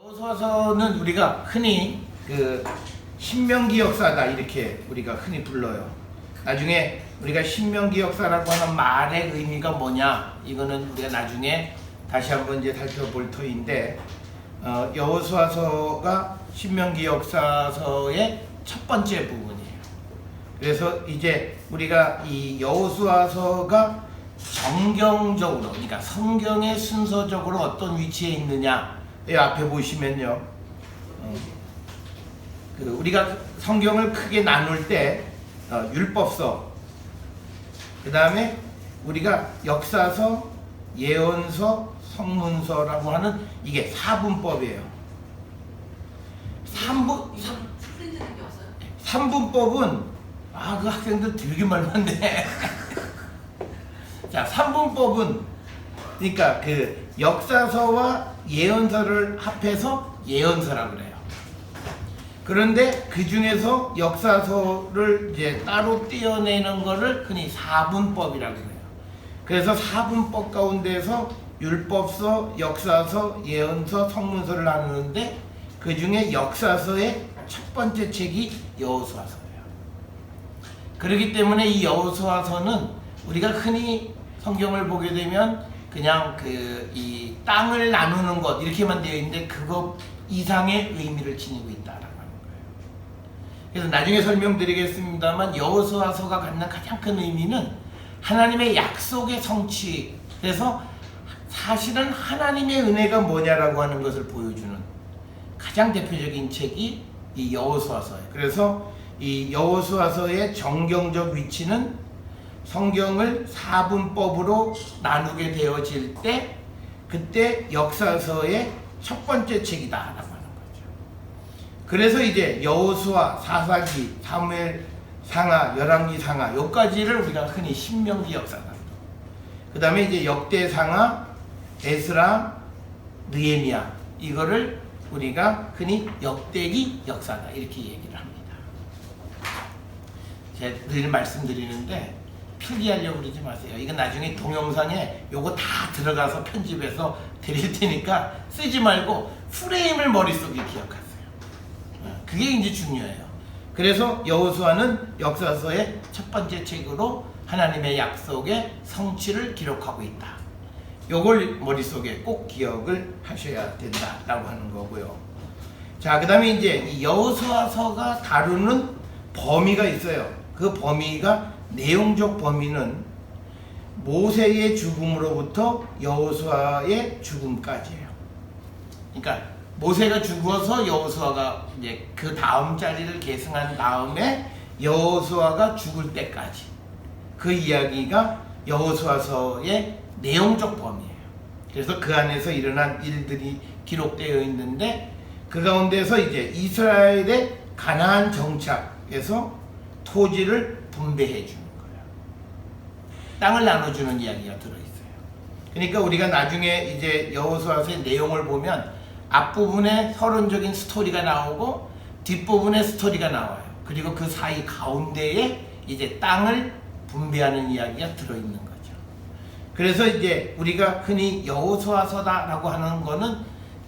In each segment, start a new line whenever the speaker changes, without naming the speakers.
여호수아서는 우리가 흔히 그 신명기 역사다 이렇게 우리가 흔히 불러요. 나중에 우리가 신명기 역사라고 하는 말의 의미가 뭐냐, 이거는 우리가 나중에 다시 한번 이제 살펴볼 터인데, 여호수아서가 신명기 역사서의 첫 번째 부분이에요. 그래서 이제 우리가 이 여호수아서가 정경적으로, 그러니까 성경의 순서적으로 어떤 위치에 있느냐, 이 앞에 보시면요, 우리가 성경을 크게 나눌 때 율법서, 그 다음에 우리가 역사서, 예언서, 성문서라고 하는 이게 사분법이에요. 삼분법은 그 학생들 되게 말만데. 자, 삼분법은 그러니까 그 역사서와 예언서를 합해서 예언서라고 그래요. 그런데 그 중에서 역사서를 이제 따로 떼어내는 거를 흔히 사분법이라고 해요. 그래서 사분법 가운데서 율법서, 역사서, 예언서, 성문서를 나누는데 그 중에 역사서의 첫 번째 책이 여호수아서예요. 그렇기 때문에 이 여호수아서는 우리가 흔히 성경을 보게 되면 그냥 이 땅을 나누는 것 이렇게만 되어 있는데 그것 이상의 의미를 지니고 있다라고 하는 거예요. 그래서 나중에 설명드리겠습니다만 여호수아서가 갖는 가장 큰 의미는 하나님의 약속의 성취, 그래서 사실은 하나님의 은혜가 뭐냐라고 하는 것을 보여주는 가장 대표적인 책이 이 여호수아서예요. 그래서 이 여호수아서의 정경적 위치는 성경을 사분법으로 나누게 되어질 때 그때 역사서의 첫 번째 책이다라고 하는 거죠. 그래서 이제 여호수아, 사사기, 사무엘 상하, 열왕기 상하 여기까지를 우리가 흔히 신명기 역사다. 그 다음에 이제 역대 상하, 에스라, 느헤미야 이거를 우리가 흔히 역대기 역사다 이렇게 얘기를 합니다. 제가 늘 말씀드리는데 필기하려고 그러지 마세요. 이건 나중에 동영상에 요거 다 들어가서 편집해서 드릴 테니까 쓰지 말고 프레임을 머릿속에 기억하세요. 그게 이제 중요해요. 그래서 여호수아는 역사서의 첫 번째 책으로 하나님의 약속의 성취를 기록하고 있다. 요걸 머릿속에 꼭 기억을 하셔야 된다라고 하는 거고요. 자, 그 다음에 이제 이 여호수아서가 다루는 범위가 있어요. 그 범위가 내용적 범위는 모세의 죽음으로부터 여호수아의 죽음까지예요. 그러니까 모세가 죽어서 여호수아가 이제 그 다음 자리를 계승한 다음에 여호수아가 죽을 때까지 그 이야기가 여호수아서의 내용적 범위예요. 그래서 그 안에서 일어난 일들이 기록되어 있는데 그 가운데서 이제 이스라엘의 가나안 정착에서 토지를 분배해 주는 거예요. 땅을 나눠주는 이야기가 들어있어요. 그러니까 우리가 나중에 이제 여호수아서의 내용을 보면 앞부분에 서론적인 스토리가 나오고 뒷부분에 스토리가 나와요. 그리고 그 사이 가운데에 이제 땅을 분배하는 이야기가 들어있는 거죠. 그래서 이제 우리가 흔히 여호수아서다라고 하는 거는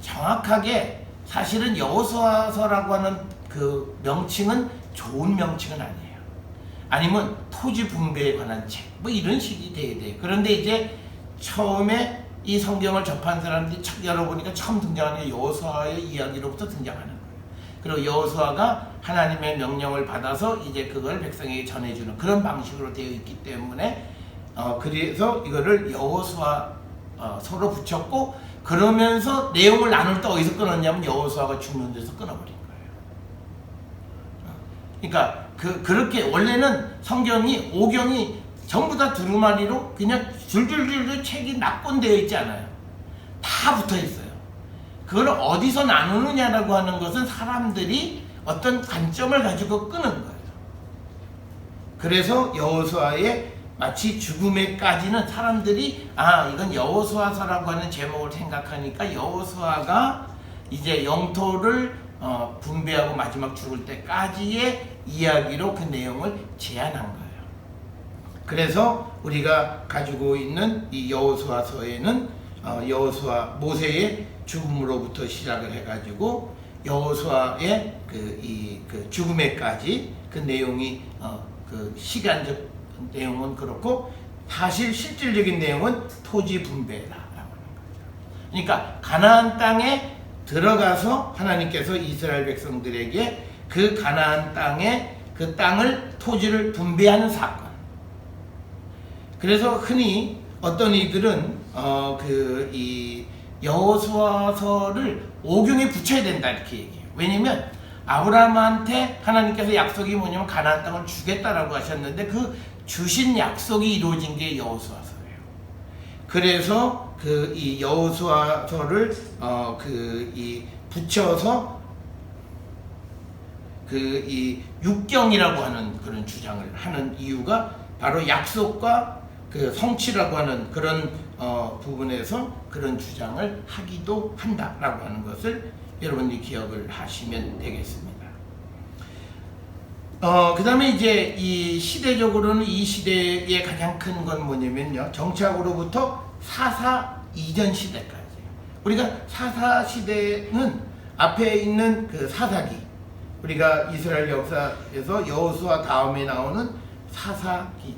정확하게 사실은 여호수아서라고 하는 그 명칭은 좋은 명칭은 아니에요. 아니면 토지 분배에 관한 책, 뭐 이런 식이 돼야 돼요. 그런데 이제 처음에 이 성경을 접한 사람들이 책 열어보니까 처음 등장하는 게 여호수아의 이야기로부터 등장하는 거예요. 그리고 여호수아가 하나님의 명령을 받아서 이제 그걸 백성에게 전해주는 그런 방식으로 되어 있기 때문에 그래서 이거를 여호수아 서로 붙였고, 그러면서 내용을 나눌 때 어디서 끊었냐면 여호수아가 죽는 데서 끊어버린 거예요. 그러니까 그렇게 원래는 성경이 5경이 전부 다 두루마리로 그냥 줄줄줄줄 책이 낙권되어 있지 않아요. 다 붙어 있어요. 그걸 어디서 나누느냐라고 하는 것은 사람들이 어떤 관점을 가지고 끄는 거예요. 그래서 여호수아의 마치 죽음에까지는 사람들이 이건 여호수아서라고 하는 제목을 생각하니까 여호수아가 이제 영토를 분배하고 마지막 죽을 때까지의 이야기로 그 내용을 제안한 거예요. 그래서 우리가 가지고 있는 이 여호수아서에는 여호수아 모세의 죽음으로부터 시작을 해가지고 여호수아의 그 죽음에까지 그 내용이 그 시간적 내용은 그렇고 사실 실질적인 내용은 토지 분배라라고 하는 거죠. 그러니까 가나안 땅에 들어가서 하나님께서 이스라엘 백성들에게 그 가나안 땅에 그 땅을 토지를 분배하는 사건. 그래서 흔히 어떤 이들은 이 여호수아서를 오경에 붙여야 된다 이렇게 얘기해요. 왜냐면 아브라함한테 하나님께서 약속이 뭐냐면 가나안 땅을 주겠다라고 하셨는데 그 주신 약속이 이루어진 게 여호수아서예요. 그래서 그 이 여호수아서를 이 붙여서 그 이 육경이라고 하는 그런 주장을 하는 이유가 바로 약속과 그 성취라고 하는 그런 부분에서 그런 주장을 하기도 한다라고 하는 것을 여러분이 기억을 하시면 되겠습니다. 그 다음에 이제 이 시대적으로는 이 시대의 가장 큰 건 뭐냐면요. 정착으로부터 사사 이전 시대까지. 우리가 사사 시대는 앞에 있는 그 사사기. 우리가 이스라엘 역사에서 여호수아 다음에 나오는 사사기.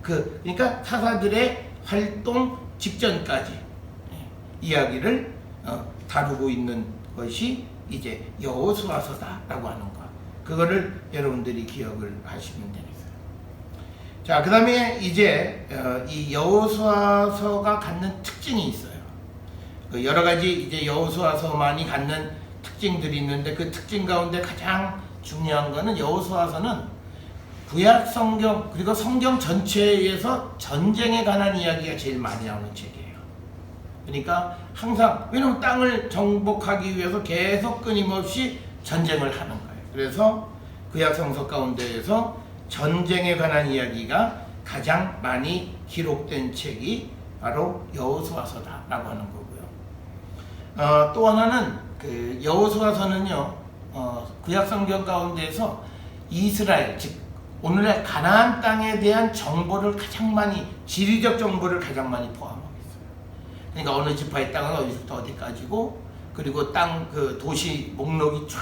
그러니까 사사들의 활동 직전까지 이야기를 다루고 있는 것이 이제 여호수아서다라고 하는 것. 그거를 여러분들이 기억을 하시면 되겠어요. 자, 그 다음에 이제 이 여호수아서가 갖는 특징이 있어요. 여러 가지 이제 여호수아서만이 갖는 특징들이 있는데 그 특징 가운데 가장 중요한 거는 여호수아서는 구약 성경 그리고 성경 전체에서 전쟁에 관한 이야기가 제일 많이 나오는 책이에요. 그러니까 항상 왜냐면 땅을 정복하기 위해서 계속 끊임없이 전쟁을 하는 거예요. 그래서 구약 성서 가운데에서 전쟁에 관한 이야기가 가장 많이 기록된 책이 바로 여호수아서다라고 하는 거고요. 또 하나는 그 여호수아서는요, 구약 성경 가운데에서 이스라엘 즉 오늘날 가나안 땅에 대한 정보를 가장 많이 지리적 정보를 가장 많이 포함하고 있어요. 그러니까 어느 지파의 땅은 어디서부터 어디까지고 그리고 땅 그 도시 목록이 쫙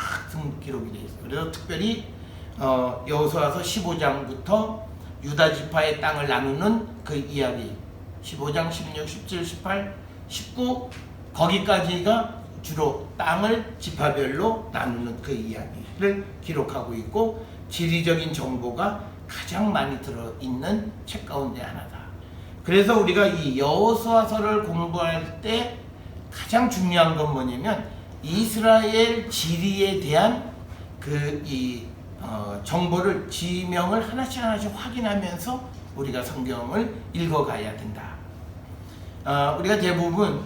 기록이 되어 있어요. 그래서 특별히 여호수아서 15장부터 유다 지파의 땅을 나누는 그 이야기 15장, 16, 17, 18, 19 거기까지가 주로 땅을 지파별로 나누는 그 이야기를 기록하고 있고 지리적인 정보가 가장 많이 들어있는 책 가운데 하나다. 그래서 우리가 이 여호수아서를 공부할 때 가장 중요한 건 뭐냐면 이스라엘 지리에 대한 정보를 지명을 하나씩 확인하면서 우리가 성경을 읽어가야 된다. 우리가 대부분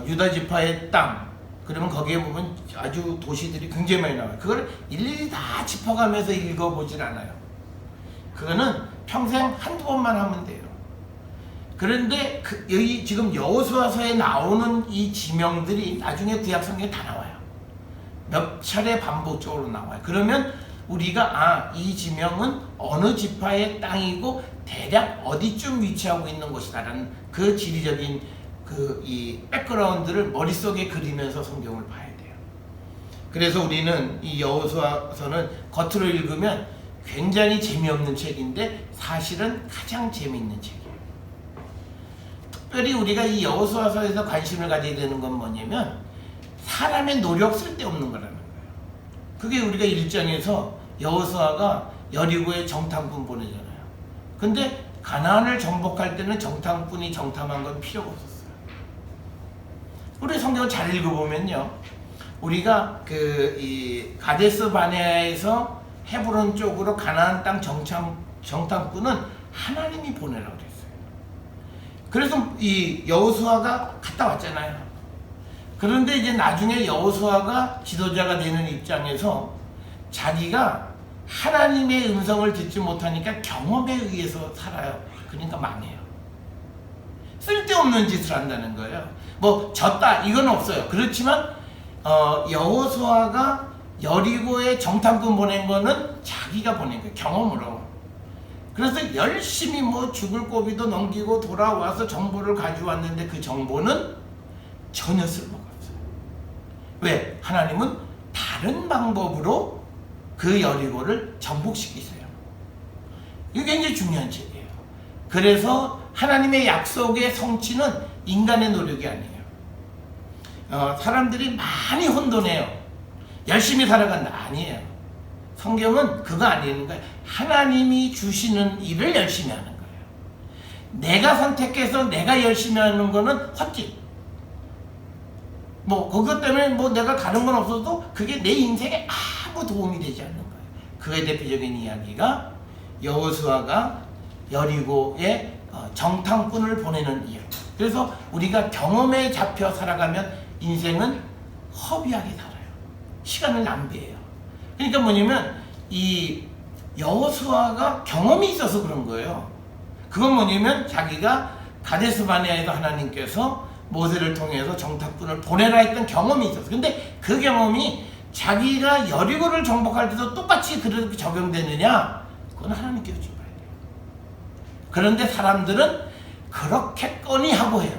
유다 지파의 땅 그러면 거기에 보면 아주 도시들이 굉장히 많이 나와요. 그걸 일일이 다 짚어가면서 읽어보질 않아요. 그거는 평생 한두 번만 하면 돼요. 그런데 여기 지금 여호수아서에 나오는 이 지명들이 나중에 구약 성경에 다 나와요. 몇 차례 반복적으로 나와요. 그러면 우리가 이 지명은 어느 지파의 땅이고 대략 어디쯤 위치하고 있는 곳이다라는 그 지리적인 이 백그라운드를 머릿속에 그리면서 성경을 봐야 돼요. 그래서 우리는 이 여호수아서는 겉으로 읽으면 굉장히 재미없는 책인데 사실은 가장 재미있는 책이에요. 특별히 우리가 이 여호수아서에서 관심을 가져야 되는 건 뭐냐면 사람의 노력 쓸데없는 거라는 거예요. 그게 우리가 1장에서 여호수아가 여리고에 정탐꾼 보내잖아요. 근데 가나안을 정복할 때는 정탐꾼이 정탐한 건 필요가 없었어요. 우리 성경을 잘 읽어보면요, 우리가 이 가데스 바네아에서 헤브론 쪽으로 가나안 땅 정탐꾼은 하나님이 보내라고 그랬어요. 그래서 이 여호수아가 갔다 왔잖아요. 그런데 이제 나중에 여호수아가 지도자가 되는 입장에서 자기가 하나님의 음성을 듣지 못하니까 경험에 의해서 살아요. 그러니까 망해요. 쓸데없는 짓을 한다는 거예요. 뭐 졌다 이건 없어요. 그렇지만 여호수아가 여리고에 정탐꾼 보낸 거는 자기가 보낸 거예요. 경험으로. 그래서 열심히 뭐 죽을 고비도 넘기고 돌아와서 정보를 가져왔는데 그 정보는 전혀 쓸모가 없어요. 왜? 하나님은 다른 방법으로 그 여리고를 정복시키세요. 이게 굉장히 중요한 책이에요. 그래서 하나님의 약속의 성취는 인간의 노력이 아니에요. 사람들이 많이 혼돈해요. 열심히 살아간다. 아니에요. 성경은 그거 아니는 거예요. 하나님이 주시는 일을 열심히 하는 거예요. 내가 선택해서 내가 열심히 하는 거는 헛짓. 그것 때문에 내가 다른 건 없어도 그게 내 인생에 아무 도움이 되지 않는 거예요. 그의 대표적인 이야기가 여호수아가 여리고에 정탐꾼을 보내는 이야기. 그래서 우리가 경험에 잡혀 살아가면 인생은 허비하게 살아요. 시간을 낭비해요. 그러니까 뭐냐면 이 여호수아가 경험이 있어서 그런 거예요. 그건 뭐냐면 자기가 가데스 바네아에서 하나님께서 모세를 통해서 정탐꾼을 보내라 했던 경험이 있었어. 근데 그 경험이 자기가 여리고를 정복할 때도 똑같이 그렇게 적용되느냐? 그건 하나님께 여쭤봐야 돼요. 그런데 사람들은 그렇겠거니 하고 해요.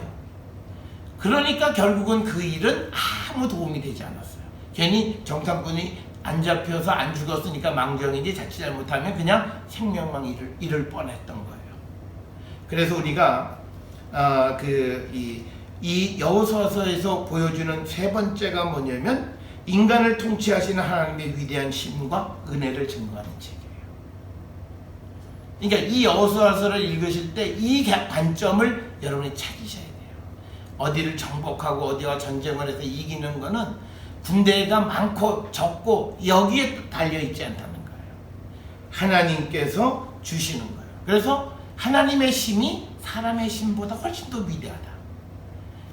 그러니까 결국은 그 일은 아무 도움이 되지 않았어요. 괜히 정탐꾼이 안 잡혀서 안 죽었으니까 망정이지 자칫 잘못하면 그냥 생명만 잃을 뻔했던 거예요. 그래서 우리가 이 여호수아서에서 보여주는 세 번째가 뭐냐면 인간을 통치하시는 하나님의 위대한 신과 은혜를 증거하는 책이에요. 그러니까 이 여호수아서를 읽으실 때 이 관점을 여러분이 찾으셔야 돼요. 어디를 정복하고 어디와 전쟁을 해서 이기는 거는 군대가 많고 적고 여기에 달려있지 않다는 거예요. 하나님께서 주시는 거예요. 그래서 하나님의 힘이 사람의 힘보다 훨씬 더 위대하다.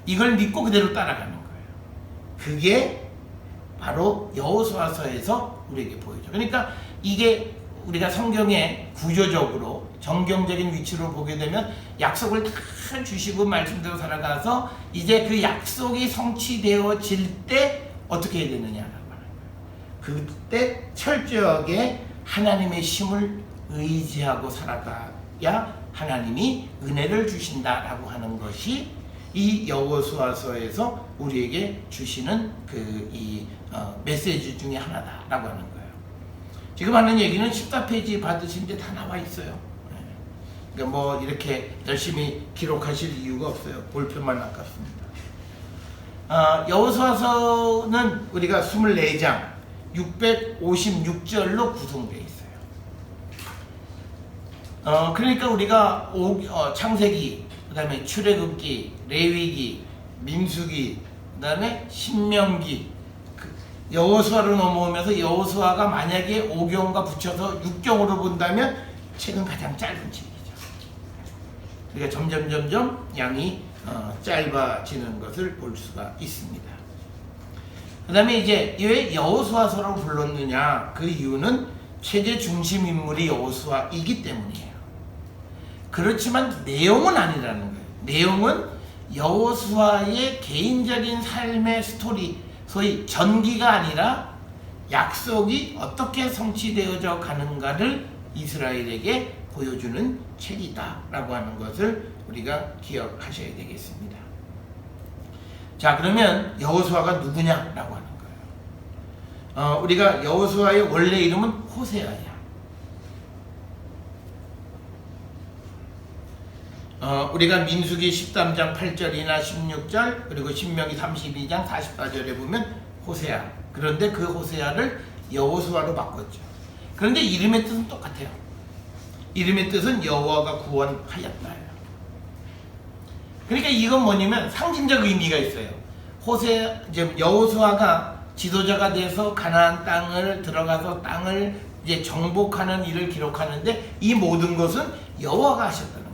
이걸 믿고 그대로 따라가는 거예요. 그게 바로 여호수아서에서 우리에게 보여줘. 그러니까 이게 우리가 성경에 구조적으로 정경적인 위치로 보게 되면 약속을 다 주시고 말씀대로 살아가서 이제 그 약속이 성취되어질 때 어떻게 해야 되느냐라고 하는 거예요. 그때 철저하게 하나님의 힘을 의지하고 살아가야 하나님이 은혜를 주신다라고 하는 것이 이 여호수아서에서 우리에게 주시는 메시지 중에 하나다라고 하는 거예요. 지금 하는 얘기는 14페이지 받으신 데 다 나와 있어요. 그러니까 이렇게 열심히 기록하실 이유가 없어요. 볼펜만 아깝습니다. 여호수아서는 우리가 24장 656절로 구성되어 있어요. 그러니까 우리가 창세기, 그 다음에 출애굽기, 레위기, 민수기, 그 다음에 신명기, 여호수아로 넘어오면서 여호수아가 만약에 5경과 붙여서 6경으로 본다면 책은 가장 짧은 책이죠. 그러니까 점점 양이 짧아지는 것을 볼 수가 있습니다. 그 다음에 이제 왜 여호수아서라고 불렀느냐? 그 이유는 최대 중심 인물이 여호수아이기 때문이에요. 그렇지만 내용은 아니라는 거예요. 내용은 여호수아의 개인적인 삶의 스토리, 소위 전기가 아니라 약속이 어떻게 성취되어져 가는가를 이스라엘에게 보여주는 책이다라고 하는 것을 우리가 기억하셔야 되겠습니다. 자, 그러면 여호수아가 누구냐라고 하는 거예요. 우리가 여호수아의 원래 이름은 호세아야. 우리가 민수기 13장 8절이나 16절 그리고 신명기 32장 44절에 보면 호세아. 그런데 그 호세아를 여호수아로 바꿨죠. 그런데 이름의 뜻은 똑같아요. 이름의 뜻은 여호와가 구원하였다. 그러니까 이건 뭐냐면 상징적 의미가 있어요. 여호수아가 지도자가 돼서 가나안 땅을 들어가서 땅을 이제 정복하는 일을 기록하는데 이 모든 것은 여호와가 하셨다는 거예요.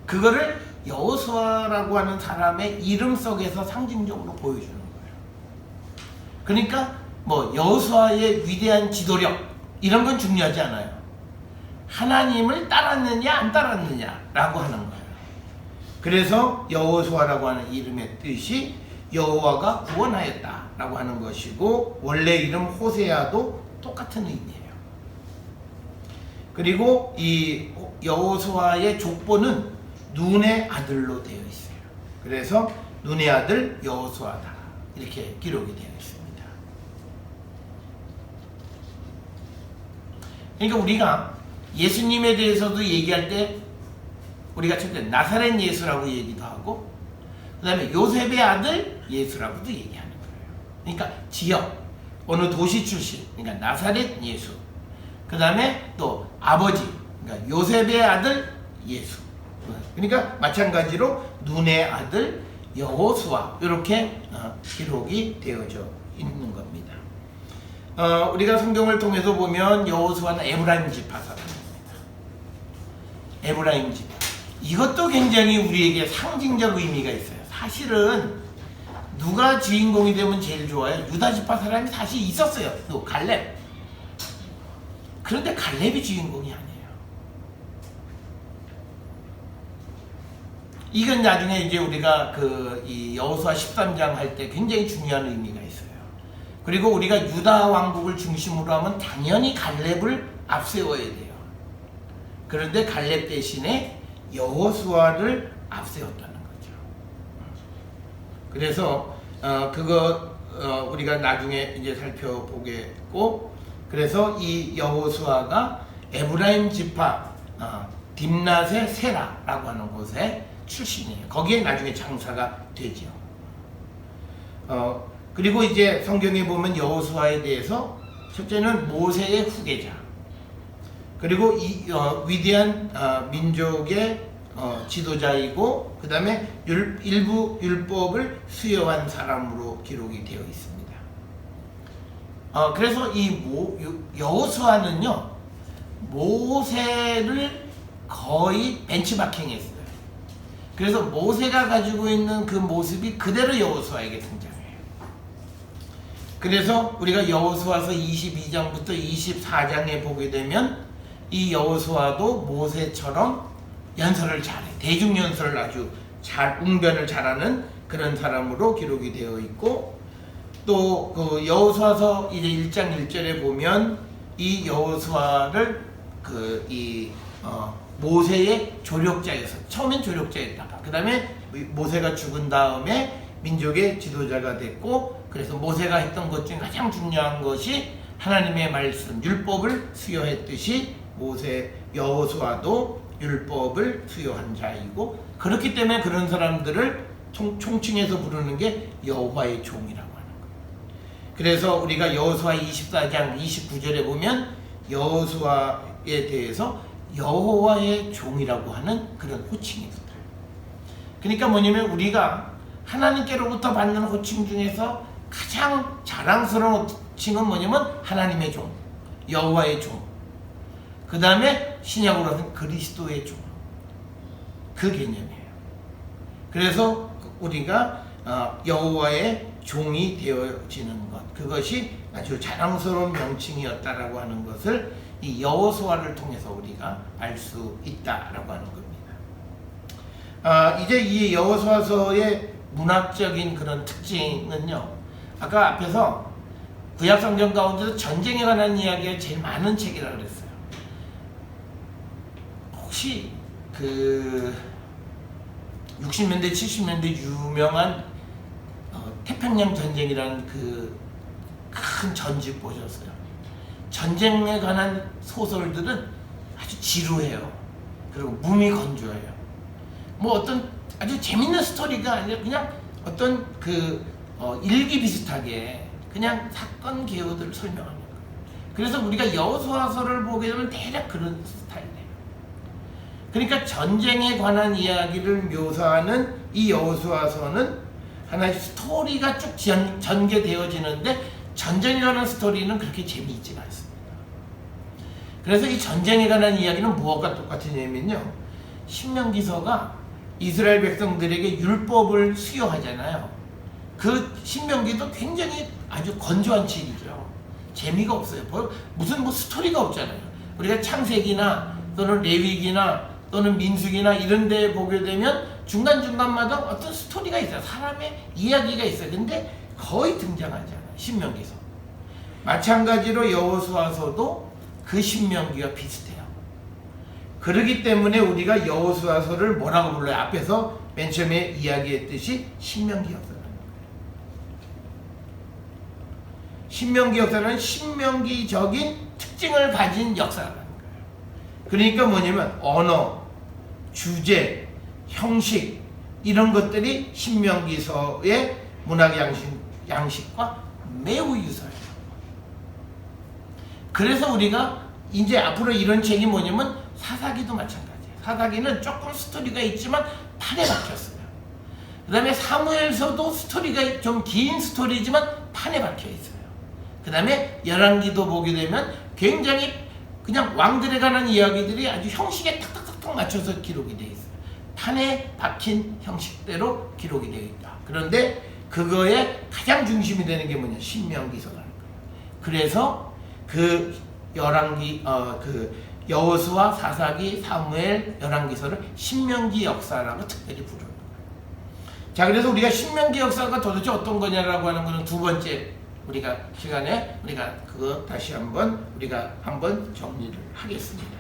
그거를 여호수아라고 하는 사람의 이름 속에서 상징적으로 보여주는 거예요. 그러니까 여호수아의 위대한 지도력 이런 건 중요하지 않아요. 하나님을 따랐느냐 안 따랐느냐라고 하는 거예요. 그래서 여호수아라고 하는 이름의 뜻이 여호와가 구원하였다라고 하는 것이고 원래 이름 호세아도 똑같은 의미예요. 그리고 이 여호수아의 족보는 눈의 아들로 되어 있어요. 그래서 눈의 아들 여호수아다 이렇게 기록이 되어 있습니다. 그러니까 우리가 예수님에 대해서도 얘기할 때 우리가 첫째 나사렛 예수라고 얘기도 하고 그 다음에 요셉의 아들 예수라고도 얘기하는 거예요. 그러니까 지역 어느 도시 출신 그러니까 나사렛 예수 그 다음에 또 아버지 그러니까 요셉의 아들 예수 그러니까 마찬가지로 눈의 아들 여호수아 이렇게 기록이 되어져 있는 겁니다. 우리가 성경을 통해서 보면 여호수아는 에브라임 지파 사람입니다. 에브라임 지파 이것도 굉장히 우리에게 상징적 의미가 있어요. 사실은 누가 주인공이 되면 제일 좋아요? 유다 지파 사람이 사실 있었어요. 또 갈렙. 그런데 갈렙이 주인공이 아니에요. 이건 나중에 이제 우리가 이 여호수아 13장 할 때 굉장히 중요한 의미가 있어요. 그리고 우리가 유다 왕국을 중심으로 하면 당연히 갈렙을 앞세워야 돼요. 그런데 갈렙 대신에 여호수아를 앞세웠다는 거죠. 그래서 우리가 나중에 이제 살펴보겠고, 그래서 이 여호수아가 에브라임 지파 딥낫의 세라라고 하는 곳에 출신이에요. 거기에 나중에 장사가 되죠. 그리고 이제 성경에 보면 여호수아에 대해서 첫째는 모세의 후계자, 그리고 이 위대한 민족의 지도자이고, 그 다음에 일부 율법을 수여한 사람으로 기록이 되어 있습니다. 그래서 이 여호수아는요 모세를 거의 벤치마킹했어요. 그래서 모세가 가지고 있는 그 모습이 그대로 여호수아에게 등장해요. 그래서 우리가 여호수아서 22장부터 24장에 보게 되면 이 여호수아도 모세처럼 연설을 잘해. 대중연설을 아주 잘 웅변을 잘하는 그런 사람으로 기록이 되어 있고, 또 그 여호수아서 이제 1장 1절에 보면 이 여호수아를 모세의 조력자에서 처음엔 조력자였다가 그 다음에 모세가 죽은 다음에 민족의 지도자가 됐고, 그래서 모세가 했던 것 중에 가장 중요한 것이 하나님의 말씀 율법을 수여했듯이 여호수아도 율법을 수여한 자이고, 그렇기 때문에 그런 사람들을 총칭해서 부르는 게 여호와의 종이라고 하는 거예요. 그래서 우리가 여호수아 24장 29절에 보면 여호수아에 대해서 여호와의 종이라고 하는 그런 호칭이 붙어요. 그러니까 뭐냐면 우리가 하나님께로부터 받는 호칭 중에서 가장 자랑스러운 호칭은 뭐냐면 하나님의 종, 여호와의 종, 그 다음에 신약으로는 그리스도의 종, 그 개념이에요. 그래서 우리가 여호와의 종이 되어지는 것, 그것이 아주 자랑스러운 명칭이었다라고 하는 것을 이 여호수아를 통해서 우리가 알 수 있다라고 하는 겁니다. 이제 이 여호수아서의 문학적인 그런 특징은요, 아까 앞에서 구약 성경 가운데서 전쟁에 관한 이야기가 제일 많은 책이라고 그랬어요. 혹시 60년대 70년대 유명한 태평양 전쟁이라는 그 큰 전집 보셨어요? 전쟁에 관한 소설들은 아주 지루해요. 그리고 무미건조해요. 뭐 어떤 아주 재밌는 스토리가 아니라 그냥 어떤 일기 비슷하게 그냥 사건 개요들을 설명하는 거예요. 그래서 우리가 여호수아서를 보게 되면 대략 그런 스타일이에요. 그러니까 전쟁에 관한 이야기를 묘사하는 이 여호수아서는 하나의 스토리가 쭉 전개되어지는데, 전쟁에 관한 스토리는 그렇게 재미있지가 않습니다. 그래서 이 전쟁에 관한 이야기는 무엇과 똑같으냐면요, 신명기서가 이스라엘 백성들에게 율법을 수여하잖아요. 그 신명기도 굉장히 아주 건조한 책이죠. 재미가 없어요. 무슨 스토리가 없잖아요. 우리가 창세기나 또는 레위기나 또는 민수기나 이런 데 보게 되면 중간중간마다 어떤 스토리가 있어요. 사람의 이야기가 있어요. 근데 거의 등장하지 않아요. 신명기서. 마찬가지로 여호수아서도 그 신명기와 비슷해요. 그렇기 때문에 우리가 여호수아서를 뭐라고 불러요? 앞에서 맨 처음에 이야기했듯이 신명기 역사라는 거예요. 신명기 역사는 신명기적인 특징을 가진 역사라는 거예요. 그러니까 뭐냐면 언어, 주제, 형식 이런 것들이 신명기서의 문학 양식과 매우 유사해요. 그래서 우리가 이제 앞으로 이런 책이 뭐냐면 사사기도 마찬가지예요. 사사기는 조금 스토리가 있지만 판에 박혔어요. 그 다음에 사무엘서도 스토리가 좀 긴 스토리지만 판에 박혀 있어요. 그 다음에 열왕기도 보게 되면 굉장히 그냥 왕들에 관한 이야기들이 아주 형식에 탁탁탁탁 맞춰서 기록이 되어 있어요. 판에 박힌 형식대로 기록이 되어 있다. 그런데 그거에 가장 중심이 되는 게 뭐냐? 신명기서라는 거예요. 그래서 그 열왕기, 그 여호수아, 사사기, 사무엘, 열왕기서를 신명기 역사라고 특별히 부르는 거예요. 자, 그래서 우리가 신명기 역사가 도대체 어떤 거냐라고 하는 거는 두 번째 우리가 시간에 우리가 그거 다시 한번 정리를 하겠습니다.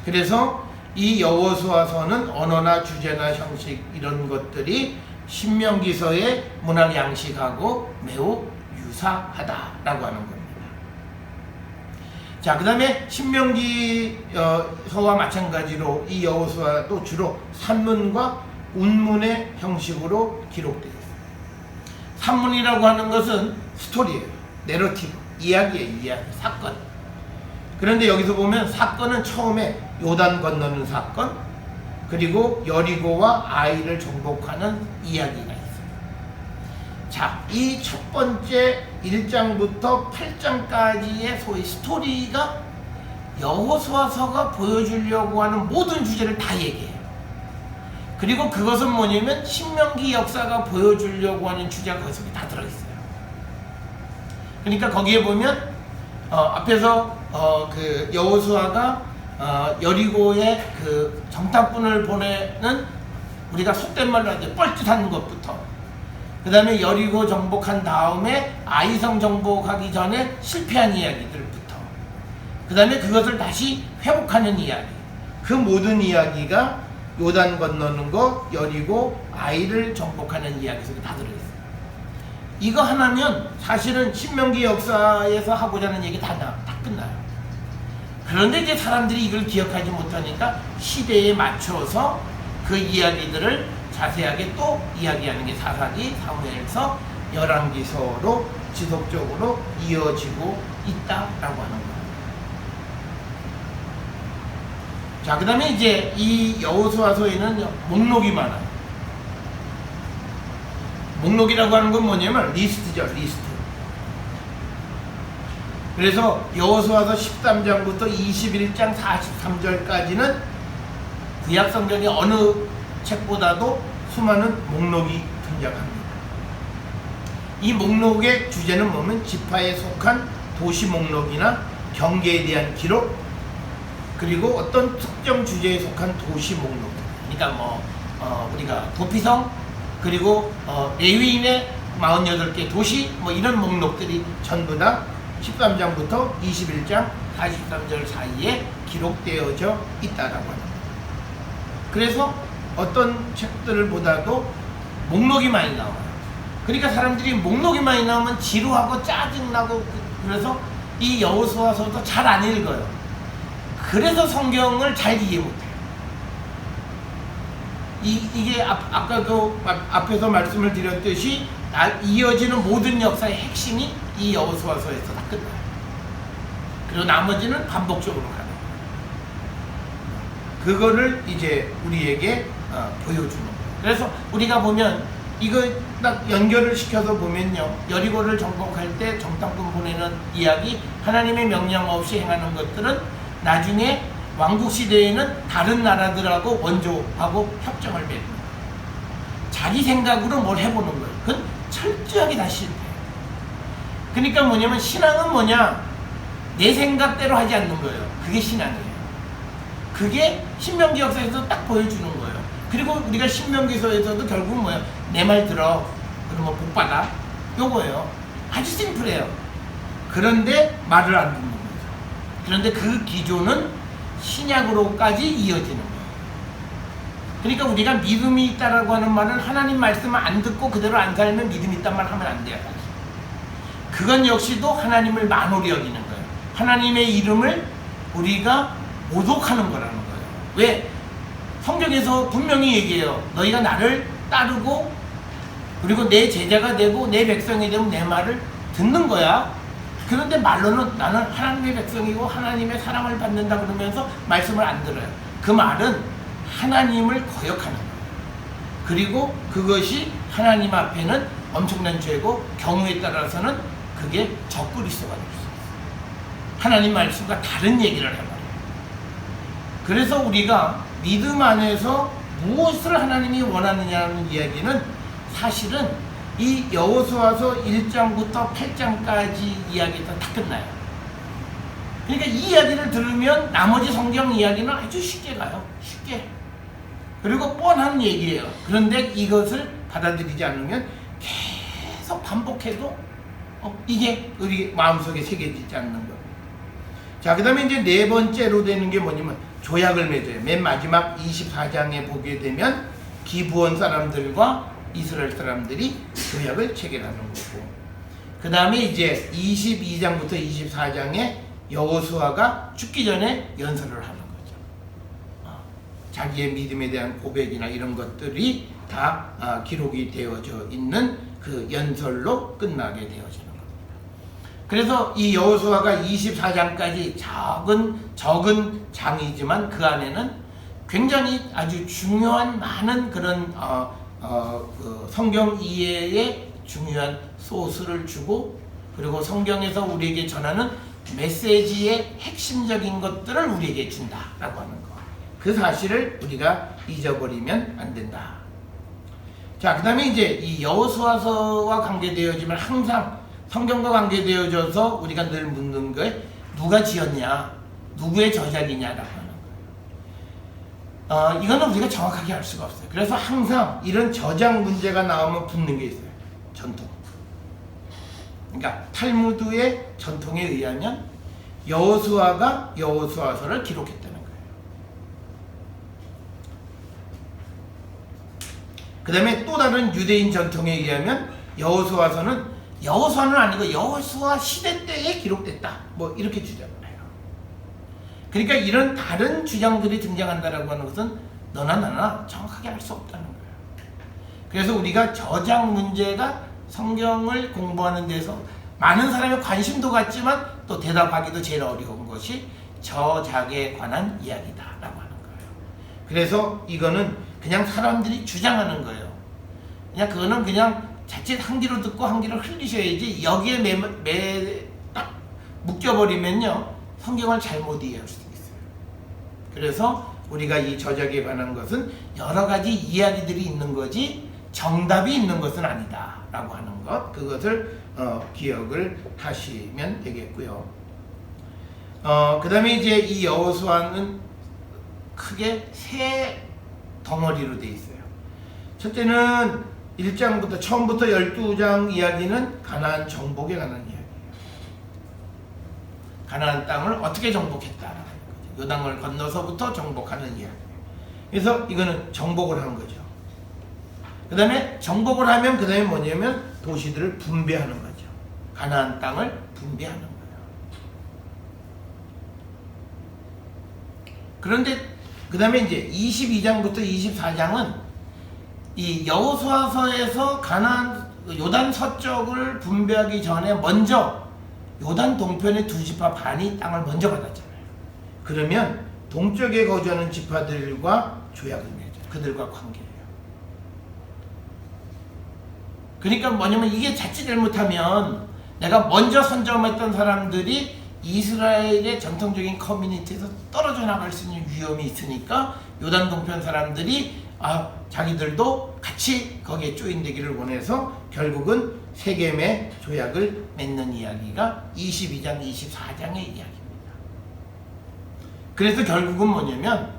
그래서 이 여호수아서는 언어나 주제나 형식 이런 것들이 신명기서의 문학 양식하고 매우 유사하다라고 하는 겁니다. 자, 그 다음에 신명기서와 마찬가지로 이 여호수아도 주로 산문과 운문의 형식으로 기록되어 있어요. 산문이라고 하는 것은 스토리예요. 내러티브, 이야기예요. 이야기, 사건. 그런데 여기서 보면 사건은 처음에 요단 건너는 사건, 그리고 여리고와 아이를 정복하는 이야기가 있어요. 자, 이 첫 번째 1장부터 8장까지의 소위 스토리가 여호수아서가 보여주려고 하는 모든 주제를 다 얘기해요. 그리고 그것은 뭐냐면 신명기 역사가 보여주려고 하는 주제가 거기서 다 들어있어요. 그러니까 거기에 보면 앞에서 그 여호수아가 여리고에 그 정탐꾼을 보내는 우리가 속된 말로 하죠. 뻘짓하는 것부터, 그 다음에 여리고 정복한 다음에 아이성 정복하기 전에 실패한 이야기들부터, 그 다음에 그것을 다시 회복하는 이야기, 그 모든 이야기가 요단 건너는 거, 여리고 아이를 정복하는 이야기 속에 다 들어있어요. 이거 하나면 사실은 신명기 역사에서 하고자 하는 얘기 다 끝나요. 그런데 이제 사람들이 이걸 기억하지 못하니까 시대에 맞춰서 그 이야기들을 자세하게 또 이야기하는 게 사사기, 사무엘서, 열왕기서로 지속적으로 이어지고 있다라고 하는 거예요. 자, 그 다음에 이제 이 여호수아서에는 목록이 많아요. 목록이라고 하는 건 뭐냐면 리스트죠, 리스트. 그래서 여호수아서 13장부터 21장 43절까지는 구약성경의 어느 책보다도 수많은 목록이 등장합니다. 이 목록의 주제는 뭐냐면 지파에 속한 도시 목록이나 경계에 대한 기록, 그리고 어떤 특정 주제에 속한 도시 목록. 그러니까 우리가 도피성, 그리고 레위인의 48개 도시, 이런 목록들이 전부 다 13장부터 21장 43절 사이에 기록되어져 있다라고 합니다. 그래서 어떤 책들보다도 목록이 많이 나와요. 그러니까 사람들이 목록이 많이 나오면 지루하고 짜증나고, 그래서 이 여호수아서도 잘 안 읽어요. 그래서 성경을 잘 이해 못해요. 이게 아까 그 앞에서 말씀을 드렸듯이 이어지는 모든 역사의 핵심이 이 여호수아서에서 다 끝나요. 그리고 나머지는 반복적으로 가는 거예요. 그거를 이제 우리에게 보여주는 거예요. 그래서 우리가 보면 이거 딱 연결을 시켜서 보면요, 여리고를 정복할 때 정탐꾼 보내는 이야기, 하나님의 명령 없이 행하는 것들은 나중에 왕국 시대에는 다른 나라들하고 원조하고 협정을 맺는 거예요. 자기 생각으로 뭘 해보는 거예요. 그건 철저하게 다 실패해요. 그러니까 뭐냐면 신앙은 뭐냐, 내 생각대로 하지 않는 거예요. 그게 신앙이에요. 그게 신명기 역사에서 딱 보여주는 거예요. 그리고 우리가 신명기서에서도 결국 뭐예요? 내 말 들어, 그러면 복 받아, 요거예요. 아주 심플해요. 그런데 말을 안 듣는 거죠. 그런데 그 기조는 신약으로까지 이어지는 거예요. 그러니까 우리가 믿음이 있다라고 하는 말은 하나님 말씀을 안 듣고 그대로 안 살면 믿음이 있단 말 하면 안 돼요. 그건 역시도 하나님을 만홀히 여기는 거예요. 하나님의 이름을 우리가 모독하는 거라는 거예요. 왜? 성경에서 분명히 얘기해요. 너희가 나를 따르고 그리고 내 제자가 되고 내 백성이 되면 내 말을 듣는 거야. 그런데 말로는 나는 하나님의 백성이고 하나님의 사랑을 받는다 그러면서 말씀을 안 들어요. 그 말은 하나님을 거역하는 거예요. 그리고 그것이 하나님 앞에는 엄청난 죄고 경우에 따라서는 그게 적그리스도가 될 수 있어요. 하나님 말씀과 다른 얘기를 해버려요. 그래서 우리가 믿음 안에서 무엇을 하나님이 원하느냐는 이야기는 사실은 이 여호수아서 1장부터 8장까지 이야기가 다 끝나요. 그러니까 이 이야기를 들으면 나머지 성경 이야기는 아주 쉽게 가요. 쉽게. 그리고 뻔한 얘기예요. 그런데 이것을 받아들이지 않으면 계속 반복해도 이게 우리 마음속에 새겨지지 않는 거예요. 자, 그 다음에 이제 네 번째로 되는 게 뭐냐면 조약을 맺어요. 맨 마지막 24장에 보게 되면 기브온 사람들과 이스라엘 사람들이 조약을 체결하는 거고, 그 다음에 이제 22장부터 24장에 여호수아가 죽기 전에 연설을 하는 거죠. 자기의 믿음에 대한 고백이나 이런 것들이 다 기록이 되어져 있는 그 연설로 끝나게 되어지는 겁니다. 그래서 이 여호수아가 24장까지 적은 장이지만 그 안에는 굉장히 아주 중요한 많은 그런 그 성경 이해의 중요한 소스를 주고, 그리고 성경에서 우리에게 전하는 메시지의 핵심적인 것들을 우리에게 준다라고 하는 거. 그 사실을 우리가 잊어버리면 안 된다. 자, 그 다음에 이제 이 여호수아서와 관계되어지면 항상 성경과 관계되어져서 우리가 늘 묻는 거에 누가 지었냐, 누구의 저작이냐라고 하는 거예요. 이거는 우리가 정확하게 알 수가 없어요. 그래서 항상 이런 저작 문제가 나오면 붙는 게 있어요. 전통. 그러니까 탈무드의 전통에 의하면 여호수아가 여호수아서를 기록했다는 거예요. 그 다음에 또 다른 유대인 전통에 의하면 여호수아는 아니고 여호수아 시대 때에 기록됐다, 뭐 이렇게 주장을 해요. 그러니까 이런 다른 주장들이 등장한다라고 하는 것은 너나 나나 정확하게 알 수 없다는 거예요. 그래서 우리가 저작 문제가 성경을 공부하는 데서 많은 사람이 관심도 갖지만 또 대답하기도 제일 어려운 것이 저작에 관한 이야기다라고 하는 거예요. 그래서 이거는 그냥 사람들이 주장하는 거예요. 그거는 그냥 자칫 한 귀로 듣고 한 귀로 흘리셔야지, 여기에 딱 묶여버리면요 성경을 잘못 이해할 수도 있어요. 그래서 우리가 이 저작에 관한 것은 여러 가지 이야기들이 있는 거지 정답이 있는 것은 아니다 라고 하는 것, 그것을 기억을 하시면 되겠고요. 그 다음에 이제 이 여호수아는 크게 세 덩어리로 되어 있어요. 첫째는 1장부터 처음부터 12장 이야기는 가나안 정복에 관한 이야기예요. 가나안 땅을 어떻게 정복했다라는 거죠. 요단강을 건너서부터 정복하는 이야기예요. 그래서 이거는 정복을 한 거죠. 그 다음에 정복을 하면 그 다음에 뭐냐면 도시들을 분배하는 거죠. 가나안 땅을 분배하는 거예요. 그런데 그 다음에 이제 22장부터 24장은 이 여호수아서에서 가나안 요단 서쪽을 분배하기 전에 먼저 요단 동편의 두 지파 반이 땅을 먼저 받았잖아요. 그러면 동쪽에 거주하는 지파들과 조약을 맺어요. 그들과 관계해요. 그러니까 뭐냐면 이게 자칫 잘못하면 내가 먼저 선점했던 사람들이 이스라엘의 전통적인 커뮤니티에서 떨어져 나갈 수 있는 위험이 있으니까 요단 동편 사람들이 자기들도 같이 거기에 조인되기를 원해서 결국은 세겜의 조약을 맺는 이야기가 22장, 24장의 이야기입니다. 그래서 결국은 뭐냐면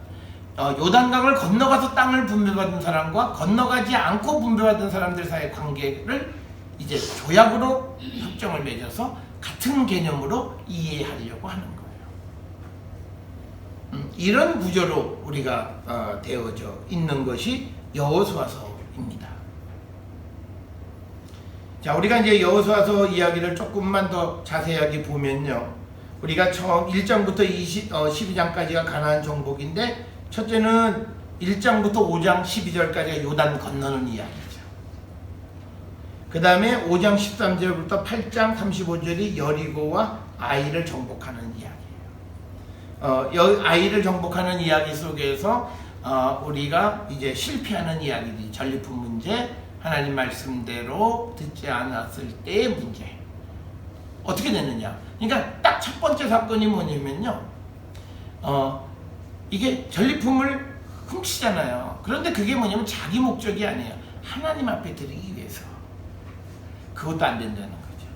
요단강을 건너가서 땅을 분배받은 사람과 건너가지 않고 분배받은 사람들 사이의 관계를 이제 조약으로 협정을 맺어서 같은 개념으로 이해하려고 하는 거예요. 이런 구조로 우리가 되어져 있는 것이 여호수아서입니다. 자, 우리가 이제 여호수아서 이야기를 조금만 더 자세하게 보면요, 우리가 처음 1장부터 12장까지가 가나안 정복인데, 첫째는 1장부터 5장 12절까지가 요단 건너는 이야기죠. 그 다음에 5장 13절부터 8장 35절이 여리고와 아이를 정복하는 이야기예요. 아이를 정복하는 이야기 속에서 우리가 이제 실패하는 이야기들이 전리품 문제, 하나님 말씀대로 듣지 않았을 때의 문제. 어떻게 됐느냐? 그러니까 딱 첫 번째 사건이 뭐냐면요, 이게 전리품을 훔치잖아요. 그런데 그게 뭐냐면 자기 목적이 아니에요. 하나님 앞에 드리기 위해서. 그것도 안 된다는 거죠.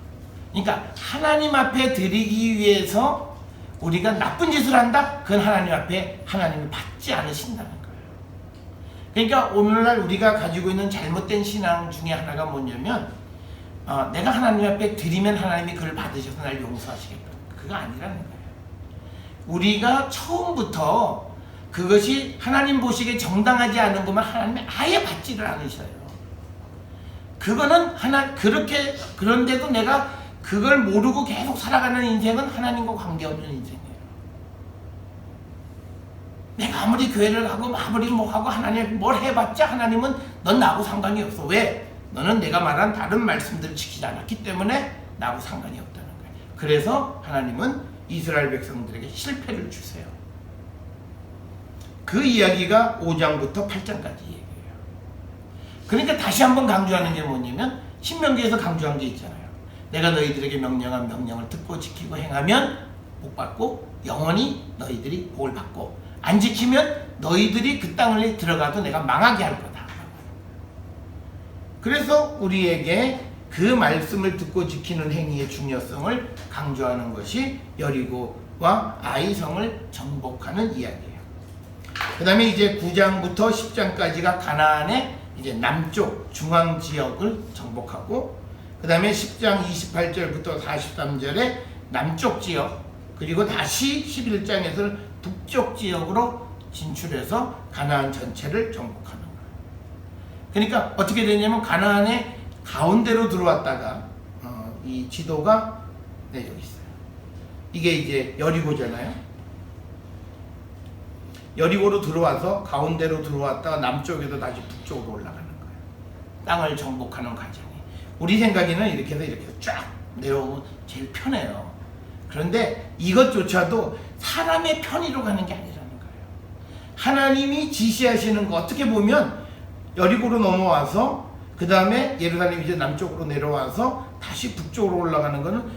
그러니까 하나님 앞에 드리기 위해서 우리가 나쁜 짓을 한다? 그건 하나님 앞에 하나님이 받지 않으신다는 거예요. 그러니까 오늘날 우리가 가지고 있는 잘못된 신앙 중에 하나가 뭐냐면, 내가 하나님 앞에 드리면 하나님이 그걸 받으셔서 날 용서하시겠다. 그거 아니라는 거예요. 우리가 처음부터 그것이 하나님 보시기에 정당하지 않은 것만 하나님이 아예 받지를 않으셔요. 그거는 그렇게, 그런데도 내가 그걸 모르고 계속 살아가는 인생은 하나님과 관계없는 인생이에요. 내가 아무리 교회를 가고 아무리 뭐 하고 하나님 뭘 해봤자 하나님은 넌 나하고 상관이 없어. 왜? 너는 내가 말한 다른 말씀들을 지키지 않았기 때문에 나하고 상관이 없다는 거예요. 그래서 하나님은 이스라엘 백성들에게 실패를 주세요. 그 이야기가 5장부터 8장까지 얘기해요. 그러니까 다시 한번 강조하는 게 뭐냐면, 신명기에서 강조한 게 있잖아요. 내가 너희들에게 명령한 명령을 듣고 지키고 행하면 복 받고 영원히 너희들이 복을 받고, 안 지키면 너희들이 그 땅을 들어가도 내가 망하게 할 거다. 그래서 우리에게 그 말씀을 듣고 지키는 행위의 중요성을 강조하는 것이 여리고와 아이성을 정복하는 이야기예요. 그 다음에 이제 9장부터 10장까지가 가나안의 이제 남쪽 중앙 지역을 정복하고, 그 다음에 10장 28절부터 43절에 남쪽 지역, 그리고 다시 11장에서는 북쪽 지역으로 진출해서 가나안 전체를 정복하는 거예요. 그러니까 어떻게 되냐면, 가나안의 가운데로 들어왔다가 이 지도가 여기 있어요. 이게 이제 여리고잖아요. 여리고로 들어와서 가운데로 들어왔다가 남쪽에서 다시 북쪽으로 올라가는 거예요. 땅을 정복하는 과정이. 우리 생각에는 이렇게 해서 이렇게 쫙 내려오면 제일 편해요. 그런데 이것조차도 사람의 편의로 가는 게 아니라는 거예요. 하나님이 지시하시는 거, 어떻게 보면 여리고로 넘어와서 그 다음에 예루살렘 이제 남쪽으로 내려와서 다시 북쪽으로 올라가는 거는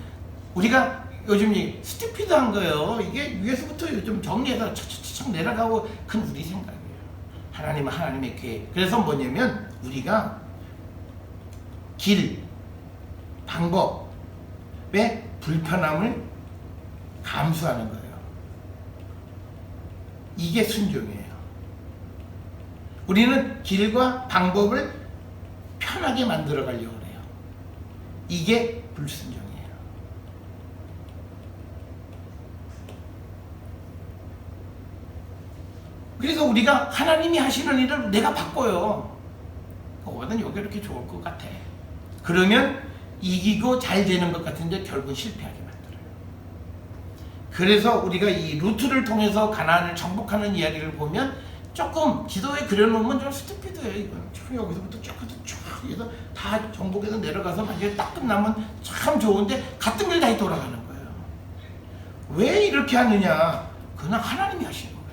우리가 요즘 스티피드한 거예요. 이게 위에서부터 좀 정리해서 차차차차 내려가고, 그건 우리 생각이에요. 하나님은 하나님의 계획. 그래서 뭐냐면 우리가 길, 방법의 불편함을 감수하는 거예요. 이게 순종이에요. 우리는 길과 방법을 편하게 만들어 가려고 해요. 이게 불순종이에요. 그래서 우리가 하나님이 하시는 일을 내가 바꿔요. 그거보다는 여기 이렇게 좋을 것 같아. 그러면 이기고 잘 되는 것 같은데 결국은 실패하게 만들어요. 그래서 우리가 이 루트를 통해서 가나안을 정복하는 이야기를 보면 조금 지도에 그려놓으면 좀 스티피드예요. 이건 여기서부터 쭉 해서 다 정복해서 내려가서 만약에 딱 끝나면 참 좋은데 같은 길 다시 돌아가는 거예요. 왜 이렇게 하느냐? 그건 하나님이 하시는 거예요.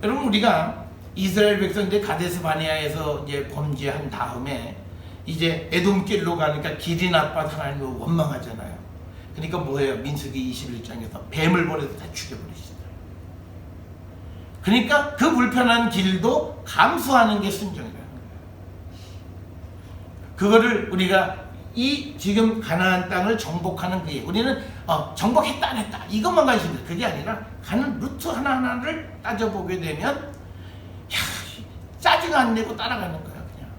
여러분, 우리가 이스라엘 백성들이 가데스 바네아에서 이제 범죄한 다음에 이제 에돔길로 가니까 길이 나빠서 하나님을 원망하잖아요. 그러니까 뭐예요? 민수기 21장에서 뱀을 보내서 다 죽여버리시잖아요. 그러니까 그 불편한 길도 감수하는 게 순종이라는 거예요. 그거를 우리가 이 지금 가나안 땅을 정복하는 그게, 우리는 정복했다 안 했다 이것만 관심이 있어요. 그게 아니라 가는 루트 하나하나를 따져보게 되면 짜증 안 내고 따라가는 거예요. 그냥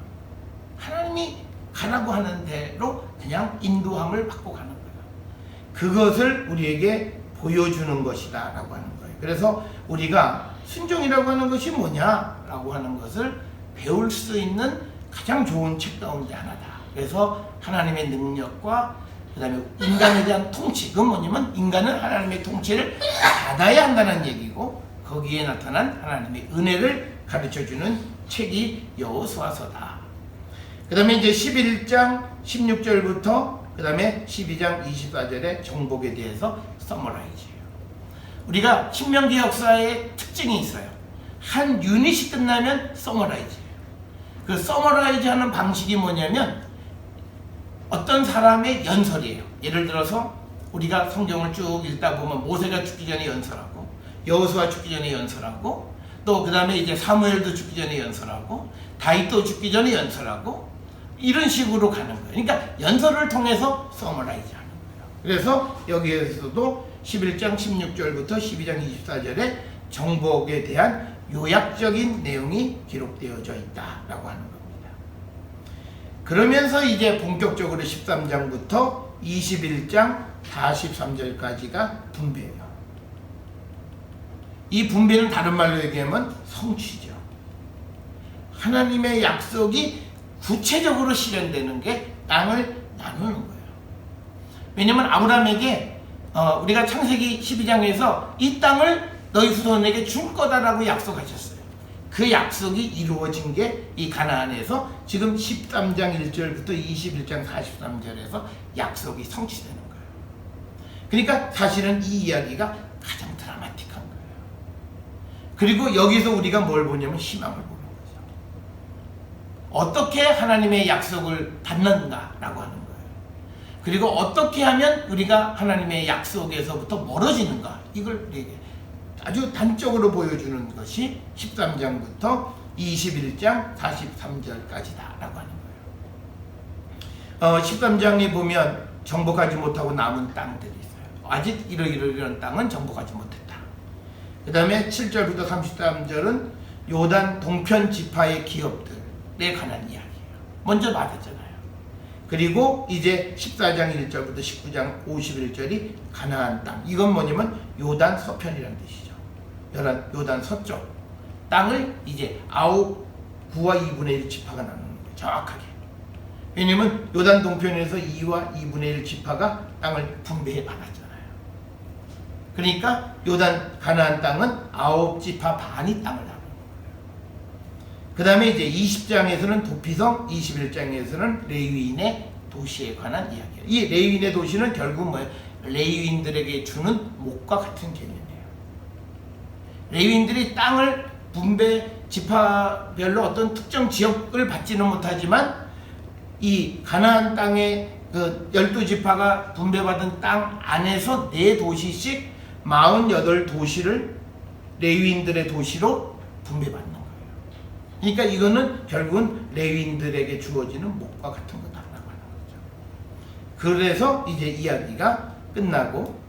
하나님이 가라고 하는 대로 그냥 인도함을 받고 가는 거예요. 그것을 우리에게 보여주는 것이다 라고 하는 거예요. 그래서 우리가 순종이라고 하는 것이 뭐냐라고 하는 것을 배울 수 있는 가장 좋은 책 가운데 하나다. 그래서 하나님의 능력과 그 다음에 인간에 대한 통치, 그건 뭐냐면 인간은 하나님의 통치를 받아야 한다는 얘기고 거기에 나타난 하나님의 은혜를 가르쳐주는 책이 여호수아서다. 그 다음에 이제 11장 16절부터 그 다음에 12장 24절의 정복에 대해서 서머라이즈예요. 우리가 신명기 역사의 특징이 있어요. 한 유닛이 끝나면 서머라이즈예요. 그 서머라이즈 하는 방식이 뭐냐면 어떤 사람의 연설이에요. 예를 들어서 우리가 성경을 쭉 읽다 보면 모세가 죽기 전에 연설하고 여호수아 죽기 전에 연설하고 또 그 다음에 이제 사무엘도 죽기 전에 연설하고 다윗도 죽기 전에 연설하고 이런 식으로 가는 거예요. 그러니까 연설을 통해서 서머라이즈 하는 거예요. 그래서 여기에서도 11장 16절부터 12장 24절에 정복에 대한 요약적인 내용이 기록되어져 있다라고 하는 겁니다. 그러면서 이제 본격적으로 13장부터 21장 43절까지가 분배예요. 이 분배는 다른 말로 얘기하면 성취죠. 하나님의 약속이 구체적으로 실현되는 게 땅을 나누는 거예요. 왜냐면 아브라함에게 우리가 창세기 12장에서 이 땅을 너희 후손에게 줄 거다라고 약속하셨어요. 그 약속이 이루어진 게 이 가나안에서 지금 13장 1절부터 21장 43절에서 약속이 성취되는 거예요. 그러니까 사실은 이 이야기가 가장 드라마틱한 거예요. 그리고 여기서 우리가 뭘 보냐면 희망을 보는 거죠. 어떻게 하나님의 약속을 받는가라고 하는 거예요. 그리고 어떻게 하면 우리가 하나님의 약속에서부터 멀어지는가, 이걸 우리에게 아주 단적으로 보여주는 것이 13장부터 21장 43절까지다라고 하는 거예요. 13장에 보면 정복하지 못하고 남은 땅들이 있어요. 아직 이런 땅은 정복하지 못했다. 그 다음에 7절부터 33절은 요단 동편 지파의 기업들에 관한 이야기예요. 먼저 말했잖아요. 그리고 이제 14장 1절부터 19장 51절이 가나안 땅. 이건 뭐냐면 요단 서편이라는 뜻이죠. 요단 서쪽 땅을 이제 9와 2분의 1 지파가 나누는 거예요. 정확하게. 왜냐면 요단 동편에서 2와 2분의 1 지파가 땅을 분배해 받았잖아요. 그러니까 요단 가나안 땅은 9지파 반이 땅을 나누는 거예요. 그 다음에 이제 20장에서는 도피성, 21장에서는 레위인의 도시에 관한 이야기예요. 이 레위인의 도시는 결국 뭐예요? 레위인들에게 주는 목과 같은 개념이에요. 레위인들이 땅을 분배 지파별로 어떤 특정 지역을 받지는 못하지만 이 가나안 땅의 그 12지파가 분배받은 땅 안에서 4도시씩 48도시를 레위인들의 도시로 분배받는 거예요. 그러니까 이거는 결국은 레위인들에게 주어지는 목과 같은 거다라고 하는 거죠. 그래서 이제 이야기가 끝나고